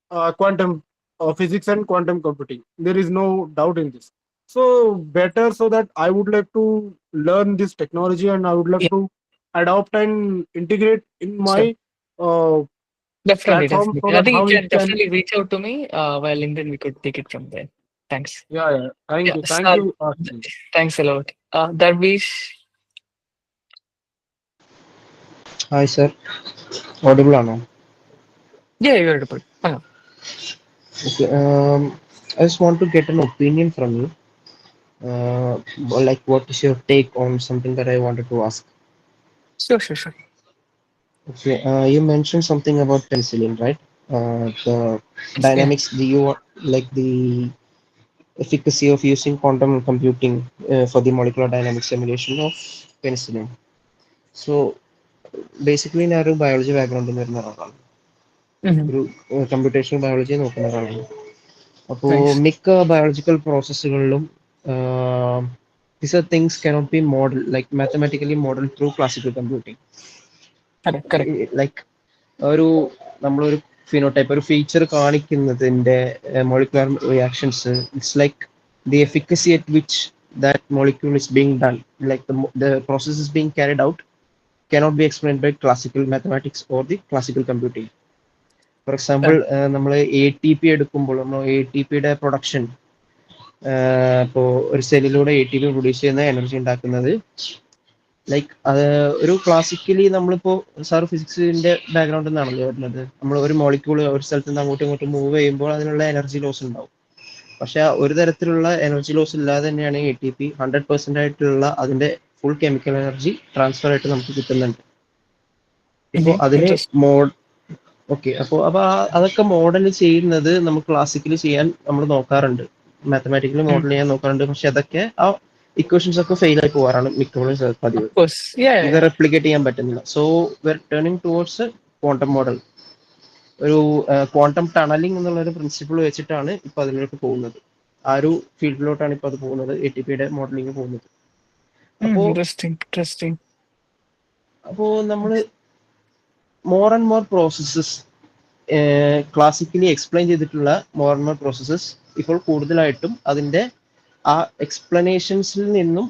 quantum physics and quantum computing. There is no doubt in this. So better so that I would like to learn this technology and I would like Yeah, to adopt and integrate in sure. my uh, Definitely, platform so definitely. I that think you how it can can. definitely reach out to me via LinkedIn. We could take it from there. Thanks. Yeah, yeah. Thank Yeah, you, thank sir. you, Ashwin. Thanks a lot. Darvish. Hi, sir. Audible ആണോ? Yeah, you're audible. Okay. I just want to get an opinion from you. Like, what is your take on something that I wanted to ask? Sure. Okay. You mentioned something about penicillin, right? The Yeah. dynamics. Do you like the efficacy of using quantum computing for the molecular dynamic simulation of penicillin? So, basically, ഞാനൊരു biology ബാക്ക്ഗ്രൗണ്ടിൽ നിന്ന് വരുന്ന ഒരാളാണ്. Mm-hmm. ഒരു computational biology നോക്കുന്ന ഒരാളാണ്. അപ്പോൾ Nice. മിക്ക biological പ്രോസസ്സുകളിലും these are things cannot be modeled like mathematically modeled through classical computing. Correct. Like ഒരു നമ്മളൊരു ഫിനോടൈപ്പ് ഒരു feature കാണിക്കുന്നതിന്റെ molecular reactions, it's like the efficacy at which that molecule is being done, like the process is being carried out, cannot be explained by classical mathematics or the classical computing. For example നമ്മൾ ATP എടുക്കുമ്പോൾ നമ്മൾ ATPയുടെ production, ഇപ്പോൾ ഒരു സെല്ലിലൂടെ ATP produce ചെയ്യുന്ന energy ഉണ്ടാക്കുന്നത് like അത് ഒരു classically നമ്മളിപ്പോൾ സാർ ഫിസിക്സിന്റെ ബാക്ക്ഗ്രൗണ്ടിൽ നിന്നാണല്ലോ വരുന്നത്. നമ്മൾ ഒരു മോളിക്യൂൾ ഒരു സ്ഥലത്ത് നിന്ന് അങ്ങോട്ടും ഇങ്ങോട്ടും മൂവ് ചെയ്യുമ്പോൾ അതിനുള്ള എനർജി ലോസ് ഉണ്ടാവും. പക്ഷെ ഒരു തരത്തിലുള്ള എനർജി ലോസ് ഇല്ലാതെ തന്നെയാണ് ATP 100% ആയിട്ടുള്ള അതിന്റെ ഫുൾ കെമിക്കൽ എനർജി ട്രാൻസ്ഫർ ആയിട്ട് നമുക്ക് കിട്ടുന്നുണ്ട്. ഇപ്പോൾ അതിന് ഓക്കെ, അപ്പോൾ അതൊക്കെ മോഡൽ ചെയ്യുന്നത് നമുക്ക് ക്ലാസിക്കലി ചെയ്യാൻ നമ്മൾ നോക്കാറുണ്ട്, മാത്തമാറ്റിക്കലി മോഡൽ ചെയ്യാൻ നോക്കാറുണ്ട്. പക്ഷെ അതൊക്കെ ആ ഇക്വേഷൻസ് ഒക്കെ ഫെയിൽ ആയി പോകാറാണ് മിക്കപ്പോഴും പതിവ്. ഇത് റെപ്ലിക്കേറ്റ് ചെയ്യാൻ പറ്റുന്നില്ല. So were turning towards quantum model. ഒരു ക്വാണ്ടം ടണലിംഗ് എന്നുള്ള ഒരു പ്രിൻസിപ്പിൾ വെച്ചിട്ടാണ് ഇപ്പൊ അതിലേക്ക് പോകുന്നത്. ആ ഒരു ഫീൽഡിലോട്ടാണ് ഇപ്പൊ അത് പോകുന്നത്, ATPയുടെ മോഡലിംഗ് പോകുന്നത്. അപ്പോ നമ്മള് more and more processes, classically explain ചെയ്തിട്ടുള്ള മോർ ആൻഡ് മോർ പ്രോസസ്സസ് ഇപ്പോൾ കൂടുതലായിട്ടും അതിന്റെ ആ എക്സ്പ്ലനേഷൻസിൽ നിന്നും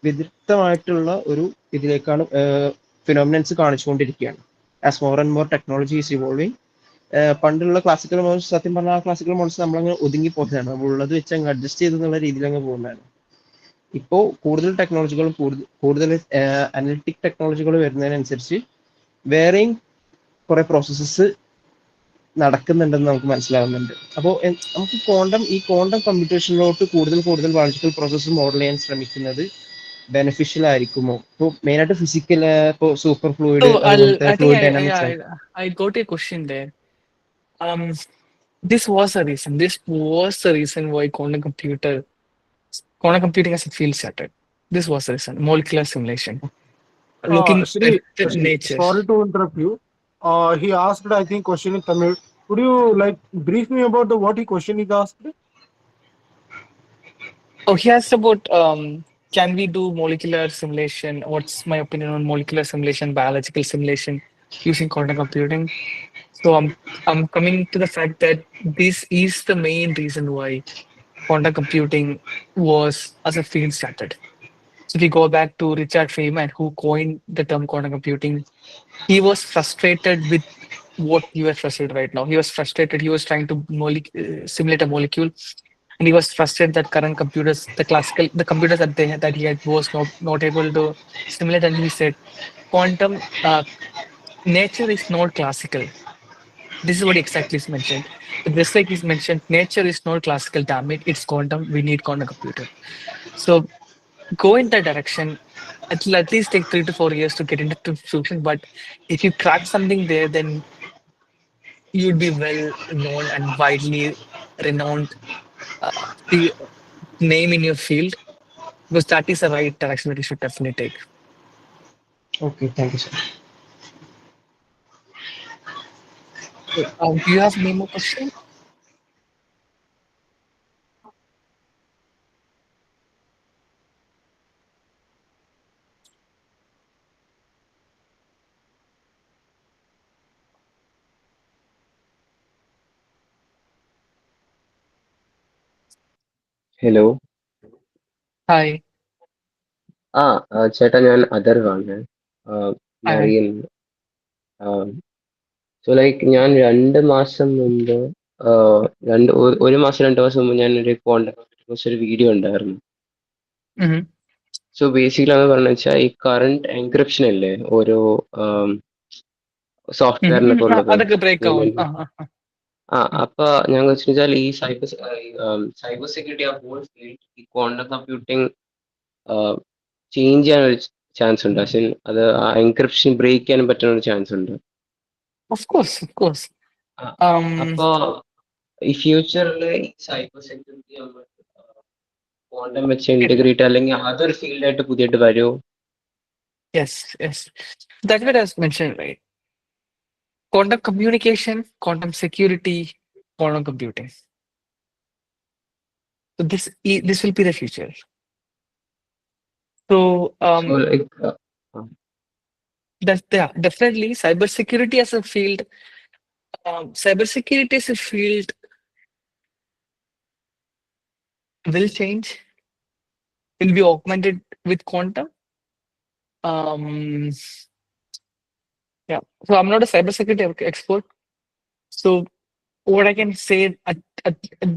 വ്യതിരിക്തമായിട്ടുള്ള ഒരു ഇതിലേക്കാണ് ഫിനോമിനൻസ് കാണിച്ചുകൊണ്ടിരിക്കുകയാണ്. As more and more technology is evolving. പണ്ടുള്ള ക്ലാസിക്കൽ മോഡൽസ്, സത്യം പറഞ്ഞാൽ ആ ക്ലാസിക്കൽ മോഡൽസ് നമ്മളങ്ങ് ഒതുങ്ങി പോകുന്നതാണ്, നമ്മളുള്ളത് വെച്ച് അങ്ങ് അഡ്ജസ്റ്റ് ചെയ്തെന്നുള്ള രീതിയിൽ അങ്ങ് പോകുന്നതാണ്. ഇപ്പോൾ കൂടുതൽ ടെക്നോളജികളും കൂടുതൽ അനലിറ്റിക് ടെക്നോളജികൾ വരുന്നതിനനുസരിച്ച് വേറെയും കുറെ പ്രോസസ്സസ് നടക്കുന്നുണ്ടെന്ന് നമുക്ക് മനസ്സിലാവുന്നുണ്ട്. അപ്പോൾ നമുക്ക് ഈ ക്വാണ്ടം കമ്പ്യൂട്ടേഷനിലോട്ട് കൂടുതൽ ബയോളജിക്കൽ പ്രോസസ്സ് മോഡൽ ചെയ്യാൻ ശ്രമിക്കുന്നത് ബെനിഫിഷ്യൽ ആയിരിക്കുമോ? ഇപ്പോൾ മെയിനായിട്ട് ഫിസിക്കൽ, ഇപ്പോൾ സൂപ്പർ ഫ്ലൂയിഡ്, അതുപോലത്തെ fluid dynamics. I got a question there. This was the reason why quantum computing as a field started. This was the reason. Molecular simulation. Looking Shri, at nature. sorry to interrupt you. He asked, I think, question in Tamil. Could you like brief me about what he question he asked? Oh, he asked about can we do molecular simulation? What's my opinion on molecular simulation, biological simulation using quantum computing? So I'm coming to the fact that this is the main reason why quantum computing was as a field started. So if we go back to Richard Feynman, who coined the term quantum computing, he was frustrated with what you are frustrated right now. He was frustrated. He was trying to simulate a molecule, and he was frustrated that current computers, the computers that he had, was not able to simulate. And he said, "Quantum nature is not classical." This is what he exactly is mentioned. Just like he's mentioned, nature is not classical. Damn it, it's quantum. We need quantum computer. So go in that direction. It'll at least take 3 to 4 years to get into fusion. But if you crack something there, then you'd be well known and widely renowned the name in your field, because that is the right direction that you should definitely take. Okay, thank you, sir. Do you have any more questions? Hello. Hi. ചേട്ടാ, ഞാൻ അദർവാണ്, അറിയുന്നു. So like ഞാൻ 2 മാസം മുമ്പ്, ഒരു മാസം 2 മാസം മുമ്പ് ഞാൻ ഒരു ഒരു വീഡിയോ ഉണ്ടായിരുന്നു. സോ ബേസിക്കലി അത് പറഞ്ഞു വെച്ചാൽ ഈ കറണ്ട് എൻക്രിപ്ഷൻ അല്ലേ, ഓരോ സോഫ്റ്റ്വെയറിനൊക്കെ ഉള്ളത്. അതൊക്കെ ബ്രേക്ക് ആവും. അപ്പൊ ഞാൻ വെച്ചാൽ ഈ സൈബർ സെക്യൂരിറ്റി ആ ഹോൾ ഫീൽഡ് ഈ ക്വാണ്ടം കമ്പ്യൂട്ടിംഗ് ചേഞ്ച് ചെയ്യാൻ ഒരു ചാൻസ് ഉണ്ട്. അത് ആ എൻക്രിപ്ഷൻ ബ്രേക്ക് ചെയ്യാൻ പറ്റുന്ന ഒരു ചാൻസ് ഉണ്ട്. Of course. അപ്പൊ ഈ ഫ്യൂച്ചറിൽ ഈ സൈബർ സെക്യൂരിറ്റി ക്വാണ്ടം വെച്ച് ഇന്റഗ്രേറ്റ് അല്ലെങ്കിൽ അതൊരു ഫീൽഡായിട്ട് പുതിയതായിട്ട് വരുമോ? Yes. That's what I was mentioned, right? Quantum communication, quantum security, quantum computing. So this will be the future. So definitely cybersecurity as a field. Cybersecurity as a field will change. Will be augmented with quantum. Yeah. So I'm not a cybersecurity expert. So what I can say at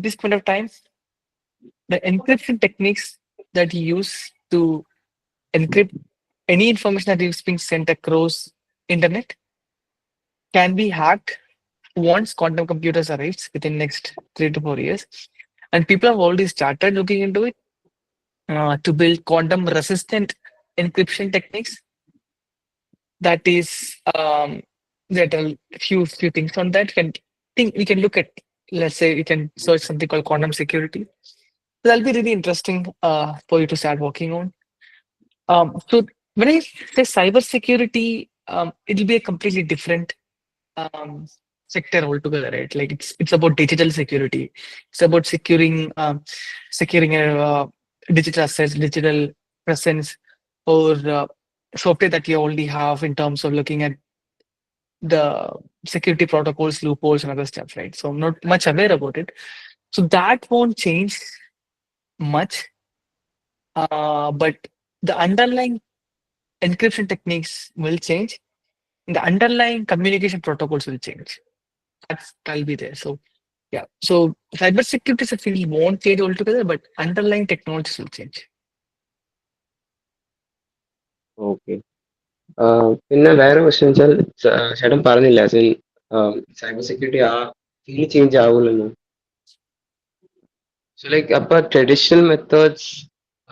this point of time, the encryption techniques that you use to encrypt any information that is being sent across internet can be hacked once quantum computers arrives within next 3 to 4 years. And people have already started looking into it to build quantum resistant encryption techniques. That is that are few things on that. We can look at, let's say we can search something called quantum security. So that'll be really interesting for you to start working on. So when I say cyber security, it'll be a completely different sector altogether, right? Like it's about digital security. It's about securing digital assets, digital presence, or software that you already have in terms of looking at the security protocols, loopholes, and other stuff, right? So I'm not much aware about it. So that won't change much. But the underlying encryption techniques will change. The underlying communication protocols will change. That'll be there. So yeah. So cybersecurity as a field won't change altogether, but underlying technologies will change. Okay. പിന്നെ വേറെ question വെച്ചാൽ ചേട്ടൻ പറഞ്ഞില്ല cyber security ആ field change ആവൂലെന്ന്. So like അപ്പൊ traditional methods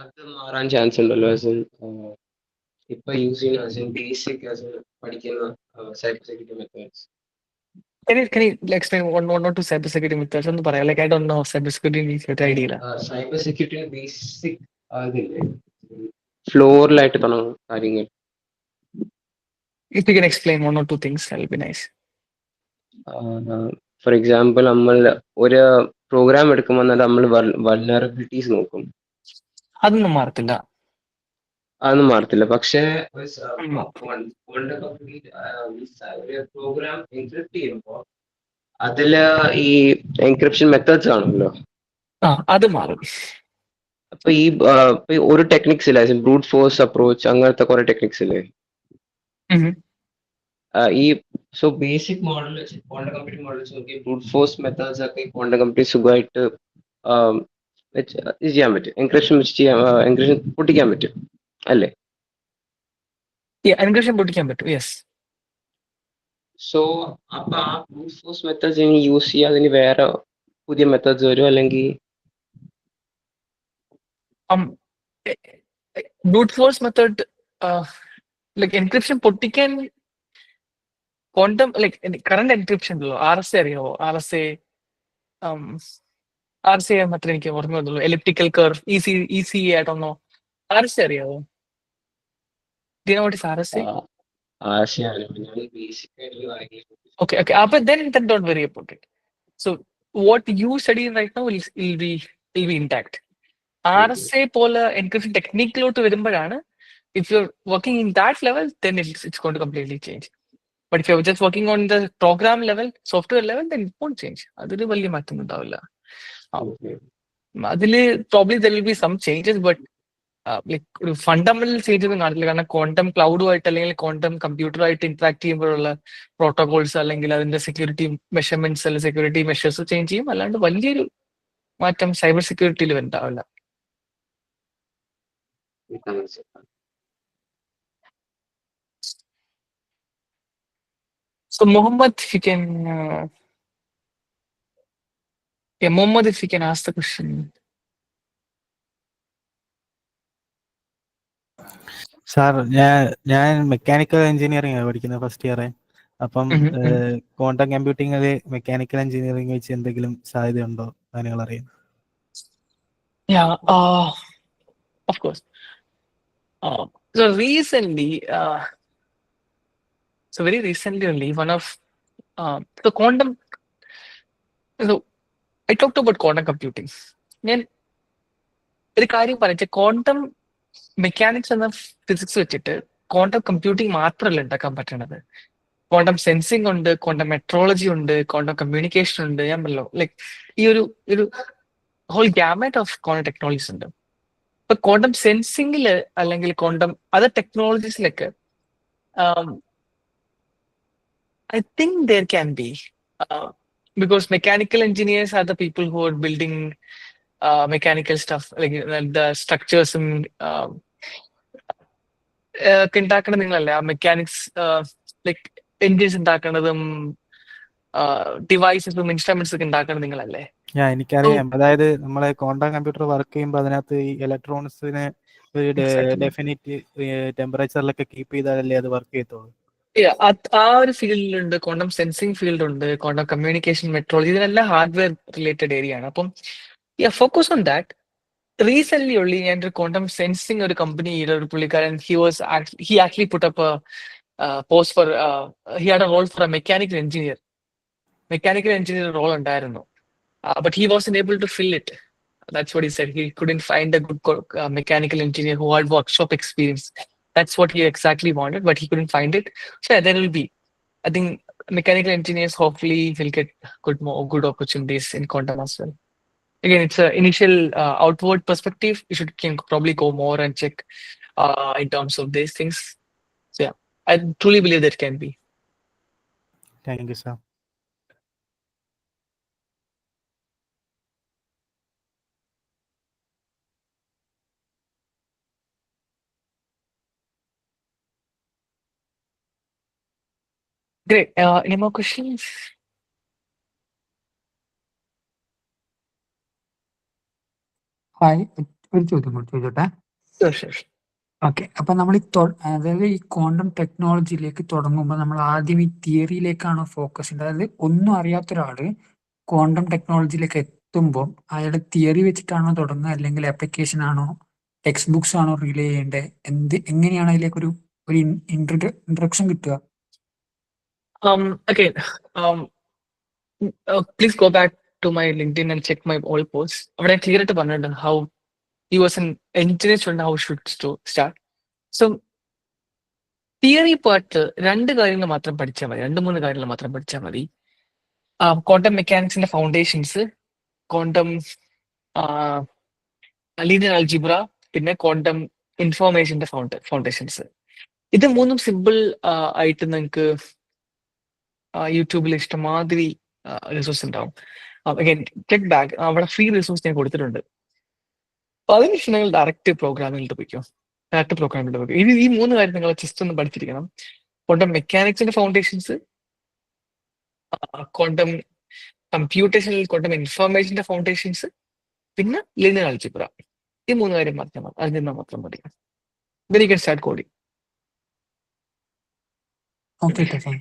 അത് മാറാൻ chance ഉണ്ടല്ലോ. ഇപ്പൊ യൂസ് ചെയ്യുന്ന ബേസിക് പഠിക്കുന്ന cyber security methods. Can you explain one or two cybersecurity methods? Like I don't know cybersecurity idea. Cyber security basic അതില്ലേ ഫ്ലോറിലായിട്ട് തുടങ്ങുന്ന കാര്യങ്ങൾ. If you can explain one or two things, that'll be nice. For example നമ്മൾ ഒരു programme എടുക്കുമ്പോൾ നമ്മൾ വൾനറബിലിറ്റീസ് നോക്കും. അതൊന്നും മാറത്തില്ല. പക്ഷേ പ്രോഗ്രാം എൻക്രിപ്റ്റ് ചെയ്യുമ്പോൾ അതില് ഈ എൻക്രിപ്ഷൻ മെത്തേഡ്സ് ആണല്ലോ, അത് മാറും. അപ്പൊ ഈ ഒരു ടെക്നിക്സ് ഇല്ല, ബ്രൂട്ട് ഫോഴ്സ് അപ്രോച്ച്, അങ്ങനത്തെ കുറെ ടെക്നിക്സ് ഇല്ലേ ഈ. സോ ബേസിക് മോഡൽ വെച്ച് ക്വാണ്ടം കമ്പ്യൂട്ടിംഗ് മോഡൽ വെച്ച് നോക്കി ബ്രൂട്ട് ഫോഴ്സ് മെത്തേഡ്സ് ഒക്കെ ക്വാണ്ടം കമ്പ്യൂട്ടിംഗ് സുഖമായിട്ട് ഇത് ചെയ്യാൻ പറ്റും. എൻക്രിപ്ഷൻ വെച്ച് എൻക്രിപ്ഷൻ പൊട്ടിക്കാൻ പറ്റും അല്ലേ? എൻക്രിപ്ഷൻ പൊട്ടിക്കാൻ പറ്റും, യെസ്. സോ അപ്പൊ ആ ബ്രൂട്ട് ഫോഴ്സ് മെത്തേഡ്സ് ഇനി യൂസ് ചെയ്യാൻ അതിന് വേറെ പുതിയ മെത്തേഡ്സ് വരും, അല്ലെങ്കിൽ brute force method like encryption പൊട്ടിക്കാൻ ക്വാണ്ടം ലൈക്ക് കറണ്ട് എൻക്രിപ്ഷൻ ഉള്ളൂ. RSA അറിയാവോ? RSA മാത്രമേ എനിക്ക് ഓർമ്മ വന്നുള്ളൂ. എലിപ്റ്റിക്കൽ കർവ്, ECE ആയിട്ടൊന്നോ. RSA അറിയാവോ? Do you know what is RSA? Okay. Then don't worry about it. So what you study right now will be intact. RSA പോലെ encryption technique-ലോട്ട് വരുമ്പോഴാണ്, if you're working in that level, then it's going to completely change. But if you're just working on the program level, software level, then it won't change. അതിൽ വലിയ മാറ്റം ഉണ്ടാവില്ല. അതില് probably there will be some changes, but like ഒരു fundamental change ഒന്നും കാണില്ല. കാരണം quantum ക്ലൗഡുമായിട്ട് അല്ലെങ്കിൽ ക്വാണ്ടം കമ്പ്യൂട്ടറുമായിട്ട് ഇന്ററാക്ട് ചെയ്യുമ്പോഴുള്ള പ്രോട്ടോകോൾസ് അല്ലെങ്കിൽ അതിന്റെ സെക്യൂരിറ്റി മെഷർമെന്റ്സ് അല്ലെങ്കിൽ സെക്യൂരിറ്റി മെഷേഴ്സ് ചേഞ്ച് ചെയ്യും. അല്ലാണ്ട് വലിയൊരു മാറ്റം സൈബർ സെക്യൂരിറ്റിയിൽ ഉണ്ടാവില്ല. So Mohammed, if you can, Mohammed, if you can ask the question. Sir ഞാൻ മെക്കാനിക്കൽ എഞ്ചിനീയറിംഗ് ആണ് പഠിക്കുന്നത് ഫസ്റ്റ് ഇയർ. അപ്പം ക്വാണ്ടം കമ്പ്യൂട്ടിംഗിൽ മെക്കാനിക്കൽ എഞ്ചിനീയറിംഗ് വെച്ച് എന്തെങ്കിലും സാധ്യതയുണ്ടോ നിങ്ങൾ അറിയാം? Yeah, of course. So recently, very recently only, one of the quantum. So I talked about quantum computing. ഞാൻ ഒരു കാര്യം പറഞ്ഞ ക്വാണ്ടം മെക്കാനിക്സ് എന്ന ഫിസിക്സ് വെച്ചിട്ട് ക്വാണ്ടം കമ്പ്യൂട്ടിംഗ് മാത്രമല്ല ഉണ്ടാക്കാൻ പറ്റണത്. ക്വാണ്ടം സെൻസിങ് ഉണ്ട്, ക്വാണ്ടം മെട്രോളജി ഉണ്ട്, ക്വാണ്ടം കമ്മ്യൂണിക്കേഷൻ ഉണ്ട്. ഞാൻ പറഞ്ഞല്ലോ ലൈക്ക് ഈ ഒരു whole gamut of quantum technologies ഉണ്ട്. ഇപ്പൊ ക്വാണ്ടം സെൻസിങ്ങില് അല്ലെങ്കിൽ ക്വാണ്ടം അതർ ടെക്നോളജീസിലൊക്കെ I think there can be, because mechanical engineers are the people who are building mechanical stuff, like the structures and ഒക്കെ ഉണ്ടാക്കണത് നിങ്ങളല്ലേ? ആ മെക്കാനിക്സ് ലൈക്ക് എൻജിൻസ് ഉണ്ടാക്കണതും ഡിവൈസസും ഇൻസ്ട്രുമെന്റ്സ് ഒക്കെ ഉണ്ടാക്കണത് നിങ്ങളല്ലേ? എനിക്കറിയാം. അതായത് നമ്മളെ ക്വാണ്ടം കമ്പ്യൂട്ടർ വർക്ക് ചെയ്യുമ്പോൾ അതിനകത്ത് ഈ ഇലക്ട്രോണിക്സിനെ ഒരു ഡെഫിനിറ്റ് ടെമ്പറേച്ചറിലൊക്കെ കീപ്പ് ചെയ്താലല്ലേ അത് വർക്ക് ചെയ്യത്തുള്ളൂ. ആ ഒരു ഫീൽഡിലുണ്ട്, ക്വാണ്ടം സെൻസിങ് ഫീൽഡ് ഉണ്ട്, ക്വാണ്ടം കമ്മ്യൂണിക്കേഷൻ, മെട്രോളജി, ഇതിനെല്ലാം ഹാർഡ്വെയർ റിലേറ്റഡ് ഏരിയ ആണ്. അപ്പം ഫോക്കസ് ഓൺ ദാറ്റ്. റീസെന്റ് ഉള്ളി ഞാൻ ഒരു ക്വാണ്ടം സെൻസിങ് ഒരു കമ്പനിയുടെ ഒരു പുള്ളിക്കാരൻ he actually put up post for he had a role for a mechanical engineer role ഉണ്ടായിരുന്നു. But he wasn't able to fill it. That's what he said. He couldn't find a good mechanical engineer who had workshop experience. That's what he exactly wanted, but he couldn't find it. So yeah, there will be. I think mechanical engineers hopefully will get good opportunities in quantum as well. Again, it's an initial outward perspective. You can probably go more and check in terms of these things. So yeah, I truly believe that can be. Thank you, sir. Great. Any more questions? Hi, ഒരു ചോദ്യം കൂടി ചോദിച്ചോട്ടെ. Sure. Okay, അപ്പൊ നമ്മൾ അതായത് ഈ quantum ടെക്നോളജിയിലേക്ക് തുടങ്ങുമ്പോൾ നമ്മൾ ആദ്യം ഈ തിയറിയിലേക്കാണോ ഫോക്കസ് ചെയ്യേണ്ടത്? അതായത് ഒന്നും അറിയാത്ത ഒരാള് ക്വാണ്ടം ടെക്നോളജിയിലേക്ക് എത്തുമ്പോൾ അയാളുടെ തിയറി വെച്ചിട്ടാണോ തുടങ്ങുക, അല്ലെങ്കിൽ ആപ്ലിക്കേഷൻ ആണോ, ടെക്സ്റ്റ് ബുക്സ് ആണോ റിലേ ചെയ്യേണ്ടത്? എങ്ങനെയാണ് അതിലേക്ക് ഒരു ഇൻട്രൊഡക്ഷൻ കിട്ടുക? Again, please go back to my LinkedIn and check my old posts. അവിടെ ഞാൻ ക്ലിയർ ആയിട്ട് പറഞ്ഞിട്ടുണ്ട് how he was an engineer student, how should start. So theory part 2 കാര്യങ്ങൾ മാത്രം പഠിച്ചാൽ മതി, 2-3 കാര്യങ്ങൾ മാത്രം പഠിച്ചാൽ മതി. ക്വാണ്ടം മെക്കാനിക്സിന്റെ ഫൗണ്ടേഷൻസ്, ക്വാണ്ടം ലീനിയർ അൽജിബ്ര, പിന്നെ ക്വാണ്ടം ഇൻഫോർമേഷന്റെ ഫൗണ്ടേഷൻസ്. ഇത് 3 സിമ്പിൾ ആയിട്ട് നിങ്ങൾക്ക് യൂട്യൂബിൽ ഇഷ്ടമാതിരി റിസോഴ്സ് ഉണ്ടാവും. അഗൈൻ ചെക്ക് ബാക്ക്, അവിടെ ഫ്രീ റിസോഴ്സ് ഞാൻ കൊടുത്തിട്ടുണ്ട്. അപ്പൊ അതിനുശേഷം നിങ്ങൾ ഡയറക്റ്റ് പ്രോഗ്രാമിംഗിൽ പോയിക്കോ. ഇനി ഈ 3 കാര്യം നിങ്ങൾ ജസ്റ്റ് ഒന്ന് പഠിച്ചിരിക്കണം. ക്വാണ്ടം മെക്കാനിക്സിന്റെ ഫൗണ്ടേഷൻസ്, ക്വാണ്ടം കമ്പ്യൂട്ടേഷനിൽ ക്വാണ്ടം ഇൻഫോർമേഷന്റെ ഫൗണ്ടേഷൻസ്, പിന്നെ ലീനിയർ അൽജിബ്ര. ഈ 3 കാര്യം അറിഞ്ഞാൽ മാത്രം മതി. Then you can start coding. Okay, fine.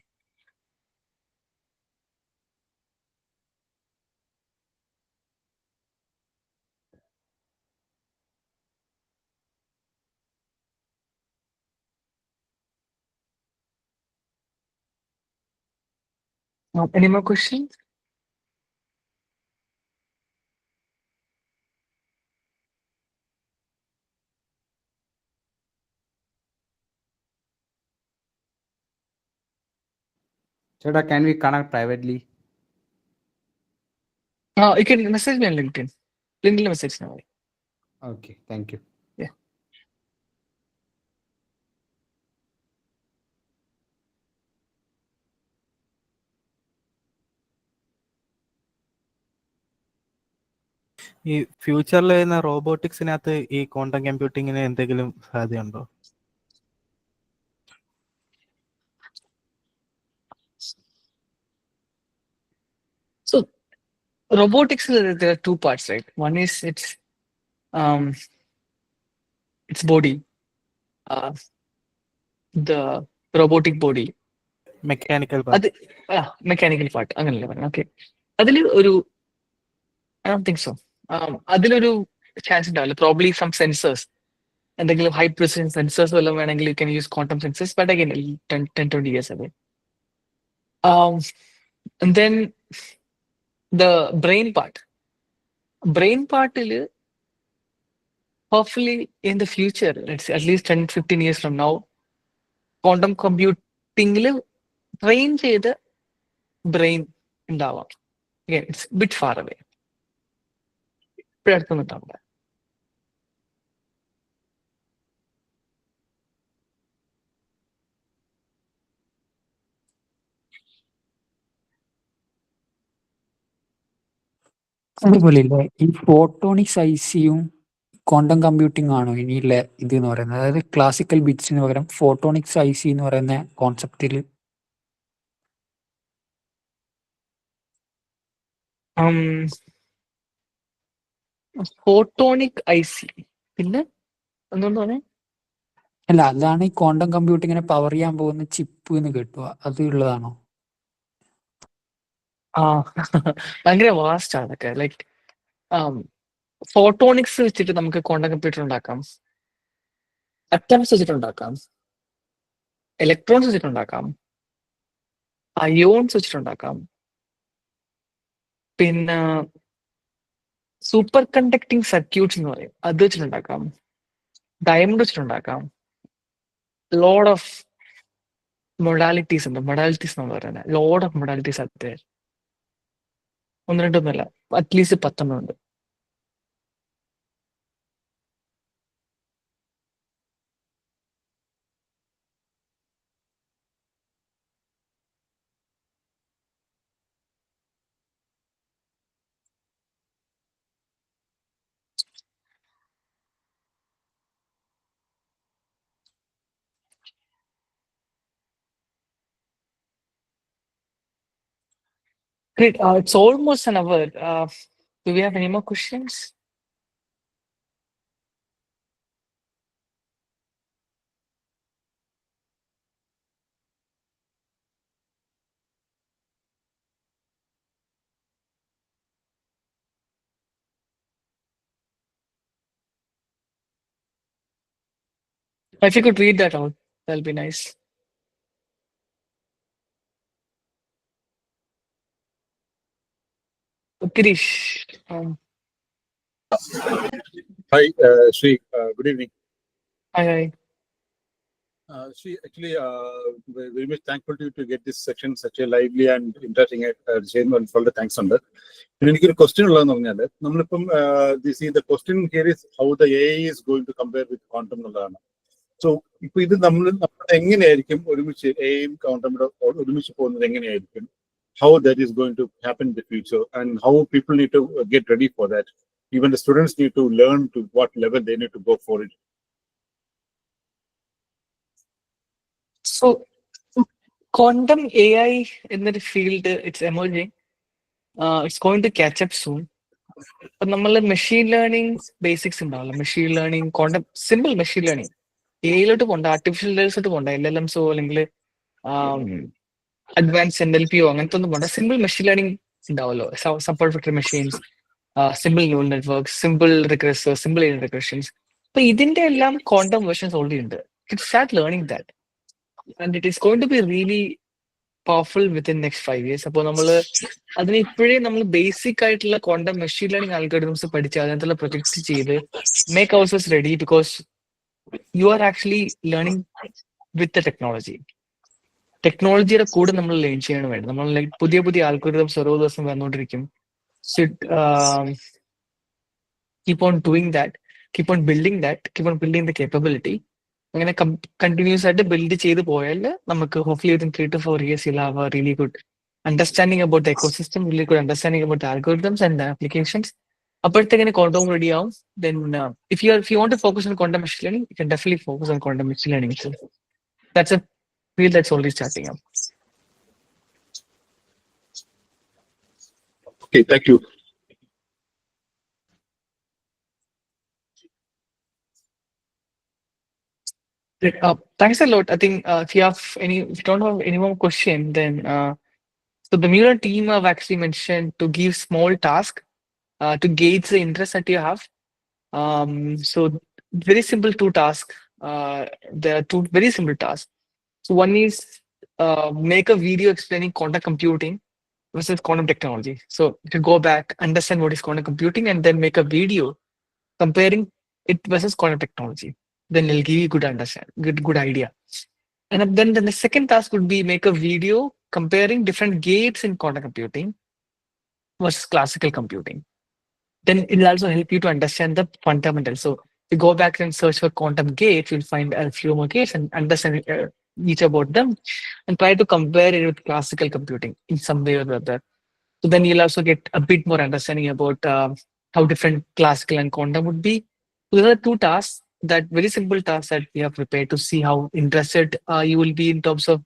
Any more questions? Cheta, can we connect privately? You can message me on LinkedIn. LinkedIn message now. Okay, thank you. Yeah. ഈ ഫ്യൂച്ചറിൽ വരുന്ന റോബോട്ടിക്സിനകത്ത് ഈ ക്വാണ്ടം കമ്പ്യൂട്ടിങ്ങിന് എന്തെങ്കിലും സാധ്യതയുണ്ടോ? robotics, there are two parts, right? One is its body, the robotic body. Mechanical part. അത് mechanical part അങ്ങനല്ലേ പറഞ്ഞു. Okay, അതിൽ ഒരു ഐ ഡോണ്ട് തിങ്ക് സോ അതിലൊരു ചാൻസ് ഉണ്ടാവില്ല. പ്രോബ്ലി സം സെൻസേഴ്സ്, എന്തെങ്കിലും ഹൈ പ്രിസിഷൻ സെൻസേഴ്സ് വല്ലതും വേണമെങ്കിൽ you can use quantum sensors, but again 10-20 years away. And then the brain part hopefully in the future, let's say at least 10-15 years from now, quantum computing train ചെയ്ത് brain ഉണ്ടാവാം. Again, it's a bit far away. ഇപ്പോഴടുത്തൊന്നും ഉണ്ടാവില്ല. അതുപോലെ ഇല്ലേ ഈ photonics ഐസിയും quantum computing ആണോ ഇനിയുള്ള ഇത് എന്ന് പറയുന്നത്? അതായത് ക്ലാസിക്കൽ ബിറ്റ്സിന് പകരം ഫോട്ടോണിക്സ് ഐസി എന്ന് പറയുന്ന കോൺസെപ്റ്റിൽ ഫോട്ടോണിക് ഐ സി പിന്നെ എന്തുകൊണ്ട് പറഞ്ഞേ? അല്ല, അതാണ് ഈ ക്വാണ്ടം കമ്പ്യൂട്ടിങ്ങിനെ പവർ ചെയ്യാൻ പോകുന്ന ചിപ്പ് എന്ന് കേട്ടു. അത് ഉള്ളതാണോ? ഭയങ്കര വാസ്റ്റ് ആണ് അതൊക്കെ. ലൈക്ക് ഫോട്ടോണിക്സ് വെച്ചിട്ട് നമുക്ക് ക്വാണ്ടം കമ്പ്യൂട്ടർ ഉണ്ടാക്കാം, അറ്റംസ് വെച്ചിട്ടുണ്ടാക്കാം, ഇലക്ട്രോൺസ് വെച്ചിട്ടുണ്ടാക്കാം, അയോൺസ് വെച്ചിട്ടുണ്ടാക്കാം, പിന്നെ സൂപ്പർ കണ്ടക്ടിങ് സർക്യൂട്ട്സ് എന്ന് പറയും, അത് വെച്ചിട്ടുണ്ടാക്കാം, ഡയമണ്ട് വെച്ചിട്ടുണ്ടാക്കാം. ലോഡ് ഓഫ് മൊഡാലിറ്റീസ് ഉണ്ട്. മൊഡാലിറ്റീസ് എന്ന് പറയുന്നത് ലോഡ് ഓഫ് മൊഡാലിറ്റീസ് അത് ഒന്ന് രണ്ടൊന്നുമല്ല, അറ്റ്ലീസ്റ്റ് 10 ഉണ്ട്. Great. It's almost an hour. Do we have any more questions? If you could read that out, that'll be nice. Girish. Hi, Sri. Good evening. Hi. Sri, actually, very much thankful to you to get this section such a lively and interesting same and for the thanks on that. എനിക്കൊരു question ഉള്ളതെന്ന് പറഞ്ഞാൽ നമ്മളിപ്പം the question here is how the AI is going to compare with quantum എന്നുള്ളതാണ്. So ഇപ്പൊ ഇത് നമ്മൾ എങ്ങനെയായിരിക്കും ഒരുമിച്ച് എയും ക്വാണ്ടം ഒരുമിച്ച് പോകുന്നത് എങ്ങനെയായിരിക്കും? How that is going to happen in the future and how people need to get ready for that. Even the students need to learn to what level they need to go for it. So, quantum AI in the field, it's emerging. It's going to catch up soon. But നമ്മൾ machine learning basics ഉണ്ടാവില്ല. Machine learning, quantum simple machine learning എയിലോട്ട് പോകണ്ട, artificial ഇന്റലിജൻസോട്ട് പോകണ്ട, LLMസോ അല്ലെങ്കിൽ advance NLPയോ അങ്ങനത്തെ ഒന്നും പോകണ്ട. Simple machine learning ഉണ്ടാവല്ലോ, support vector machines, simple neural networks, simple regressors, simple regressions. അപ്പൊ ഇതിന്റെ എല്ലാം ക്വാണ്ടം വേർഷൻസ് ഓൾറെഡി ഉണ്ട്. Start learning that and it is going to be really powerful within next 5 years. അപ്പോൾ നമ്മൾ അതിന് ഇപ്പോഴേ നമ്മൾ ബേസിക് ആയിട്ടുള്ള ക്വാണ്ടം മെഷീൻ ലേണിംഗ് ആൽഗോരിതംസ് പഠിച്ച് അതിനകത്തുള്ള പ്രൊജക്ട് ചെയ്ത് make ourselves ready, because you are actually learning with the ടെക്നോളജിയുടെ കൂടെ നമ്മൾ ലേൺ ചെയ്യണം വേണ്ടത്. നമ്മൾ പുതിയ പുതിയ ആൽഗോരിതംസ് ഓരോ ദിവസം വന്നുകൊണ്ടിരിക്കും. Keep on doing that, keep on building the capability. അങ്ങനെ കണ്ടിന്യൂസ് ആയിട്ട് ബിൽഡ് ചെയ്ത് പോയാൽ നമുക്ക് hopefully within 3 to 4 years you'll have a really good understanding about the ecosystem, really good understanding about the algorithms and the applications. അപ്പോഴത്തേക്കിന് quantum ready ആവും. Then if you want to focus on quantum machine learning, you can definitely focus on quantum machine learning itself. That's a field that's only starting up. Okay, thank you. Great. Thanks a lot. I think if you don't have any more question, then so the MuLearn team have actually mentioned to give small task to gauge the interest that you have. So very simple two tasks. There are two very simple tasks. So one is make a video explaining quantum computing versus quantum technology. So if you go back, understand what is quantum computing, and then make a video comparing it versus quantum technology. Then it'll give you good understand, good idea. And then the second task would be make a video comparing different gates in quantum computing versus classical computing. Then it'll also help you to understand the fundamentals. So if you go back and search for quantum gates, you'll find a few more gates and understand each about them and try to compare it with classical computing in some way or other. So then you'll also get a bit more understanding about how different classical and quantum would be. So there are two tasks, that very simple tasks that we have prepared to see how interested you will be in terms of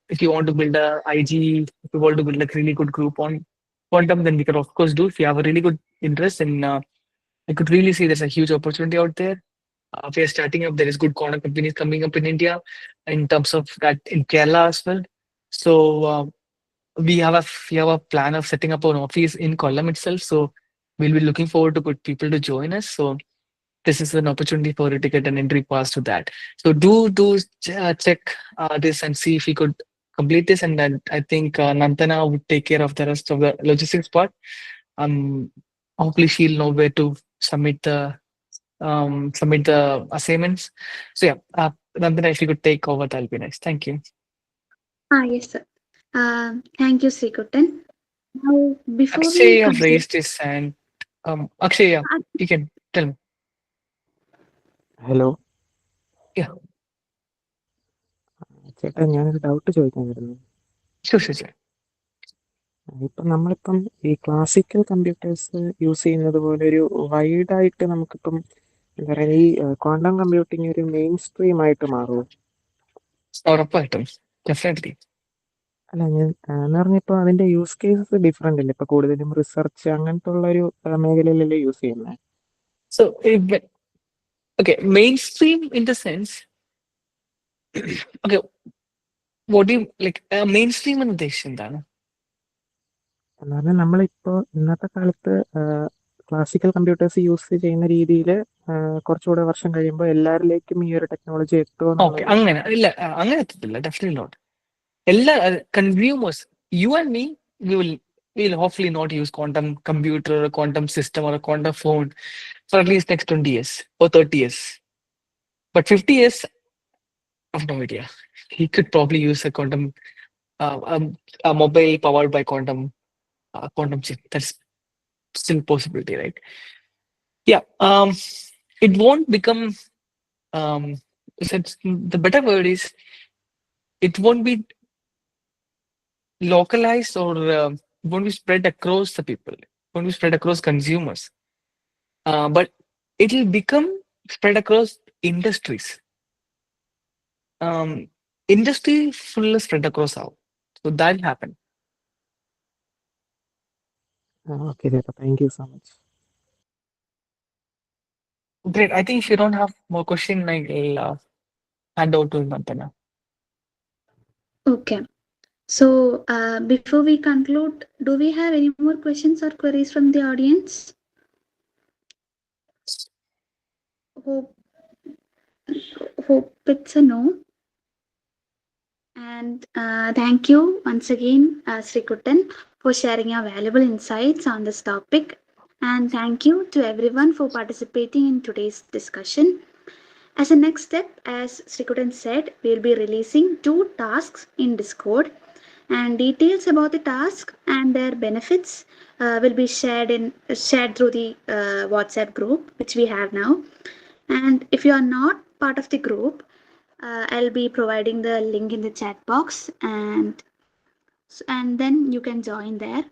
if you want to build a IG, if you want to build a really good group on quantum, then we can of course do. If you have a really good interest, and I could really see there's a huge opportunity out there. We are starting up. There is good quantum companies coming up in India, in terms of that in Kerala as well. So we have a plan of setting up an office in Kollam itself. So we'll be looking forward to good people to join us. So this is an opportunity for you to get an entry pass to that. So do check this and see if we could complete this. And then I think Nantana would take care of the rest of the logistics part. Hopefully she'll know where to submit the assignments. So yeah, Nandana, if you could take over, that'll be nice. Thank you. Yes, sir. Thank you, Sreekuttan. Now, before we Akshay have continue, raised his hand. Akshay, yeah, you can tell me. Hello Yeah, ചേട്ടാ, ഞാനൊരു doubt ചോദിക്കാൻ വരുന്നു. sure. ഇപ്പം നമ്മളിപ്പം ഈ classical computers use ചെയ്യുന്നത് പോലെ ഒരു വൈഡായിട്ട് നമുക്കിപ്പം എന്താ പറയുക, ഈ ക്വാണ്ടം കമ്പ്യൂട്ടിംഗ് ഒരു മെയിൻ സ്ട്രീം ആയിട്ട് മാറുമോ? ഉറപ്പായിട്ടും, ഡെഫിനറ്റ്ലി. അല്ല, ഞാൻ എന്ന് പറഞ്ഞപ്പോൾ അതിൻ്റെ യൂസ് കേസസ് ഡിഫറെൻ്റ് അല്ലേ? ഇപ്പം കൂടുതലും റിസർച്ച് അങ്ങനത്തെ ഉള്ളൊരു മേഖലയിലല്ലേ യൂസ് ചെയ്യുന്നത്? So, okay, mainstream in the sense, okay, what do you like? Mainstream എന്ന് ഉദ്ദേശിച്ചത് എന്താണ്? എന്ന് പറഞ്ഞാൽ നമ്മളിപ്പോൾ ഇന്നത്തെ കാലത്ത് ക്ലാസിക്കൽ കമ്പ്യൂട്ടേഴ്സ് യൂസ് ചെയ്യുന്ന രീതിയിൽ കുറച്ചുകൂടെ വർഷം കഴിയുമ്പോൾ എല്ലാവരിലേക്കും ഈ ഒരു ടെക്നോളജി എത്തുമോ ഓക്കെ, എന്നുള്ളത്. അങ്ങനെ ഇല്ല, അങ്ങനെ എത്തത്തില്ല, ഡെഫിനറ്റ്ലി നോട്ട്. എല്ലാ consumers, you and me, we'll hopefully not use quantum computer or quantum system or a quantum phone for at least next 20 years or 30 years. But 50 years, I have no idea. He could probably use a quantum, a mobile powered by quantum chip. That's still possibility, right? Yeah. It won't become. The better word is, it won't be localized or won't be spread across the people. Won't be spread across consumers. But it'll become spread across industries. Industry full spread across how. So that'll happen. Okay ചേട്ടാ, thank you so much. Great. I think if you don't have more question, I'll hand over to Mantana. okay. So, before we conclude, do we have any more questions or queries from the audience? Hope it's a no. And thank you once again, Sreekuttan, for sharing your valuable insights on this topic. And thank you to everyone for participating in today's discussion. As a next step, as Sreekuttan said, we'll be releasing 2 tasks in Discord, and details about the task and their benefits will be shared through the WhatsApp group which we have now. And if you are not part of the group, I'll be providing the link in the chat box, and then you can join there.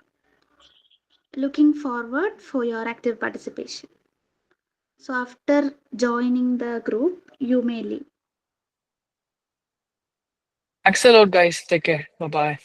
Looking forward for your active participation. So after joining the group, you may leave. Thanks a lot, guys. Take care. Bye-bye.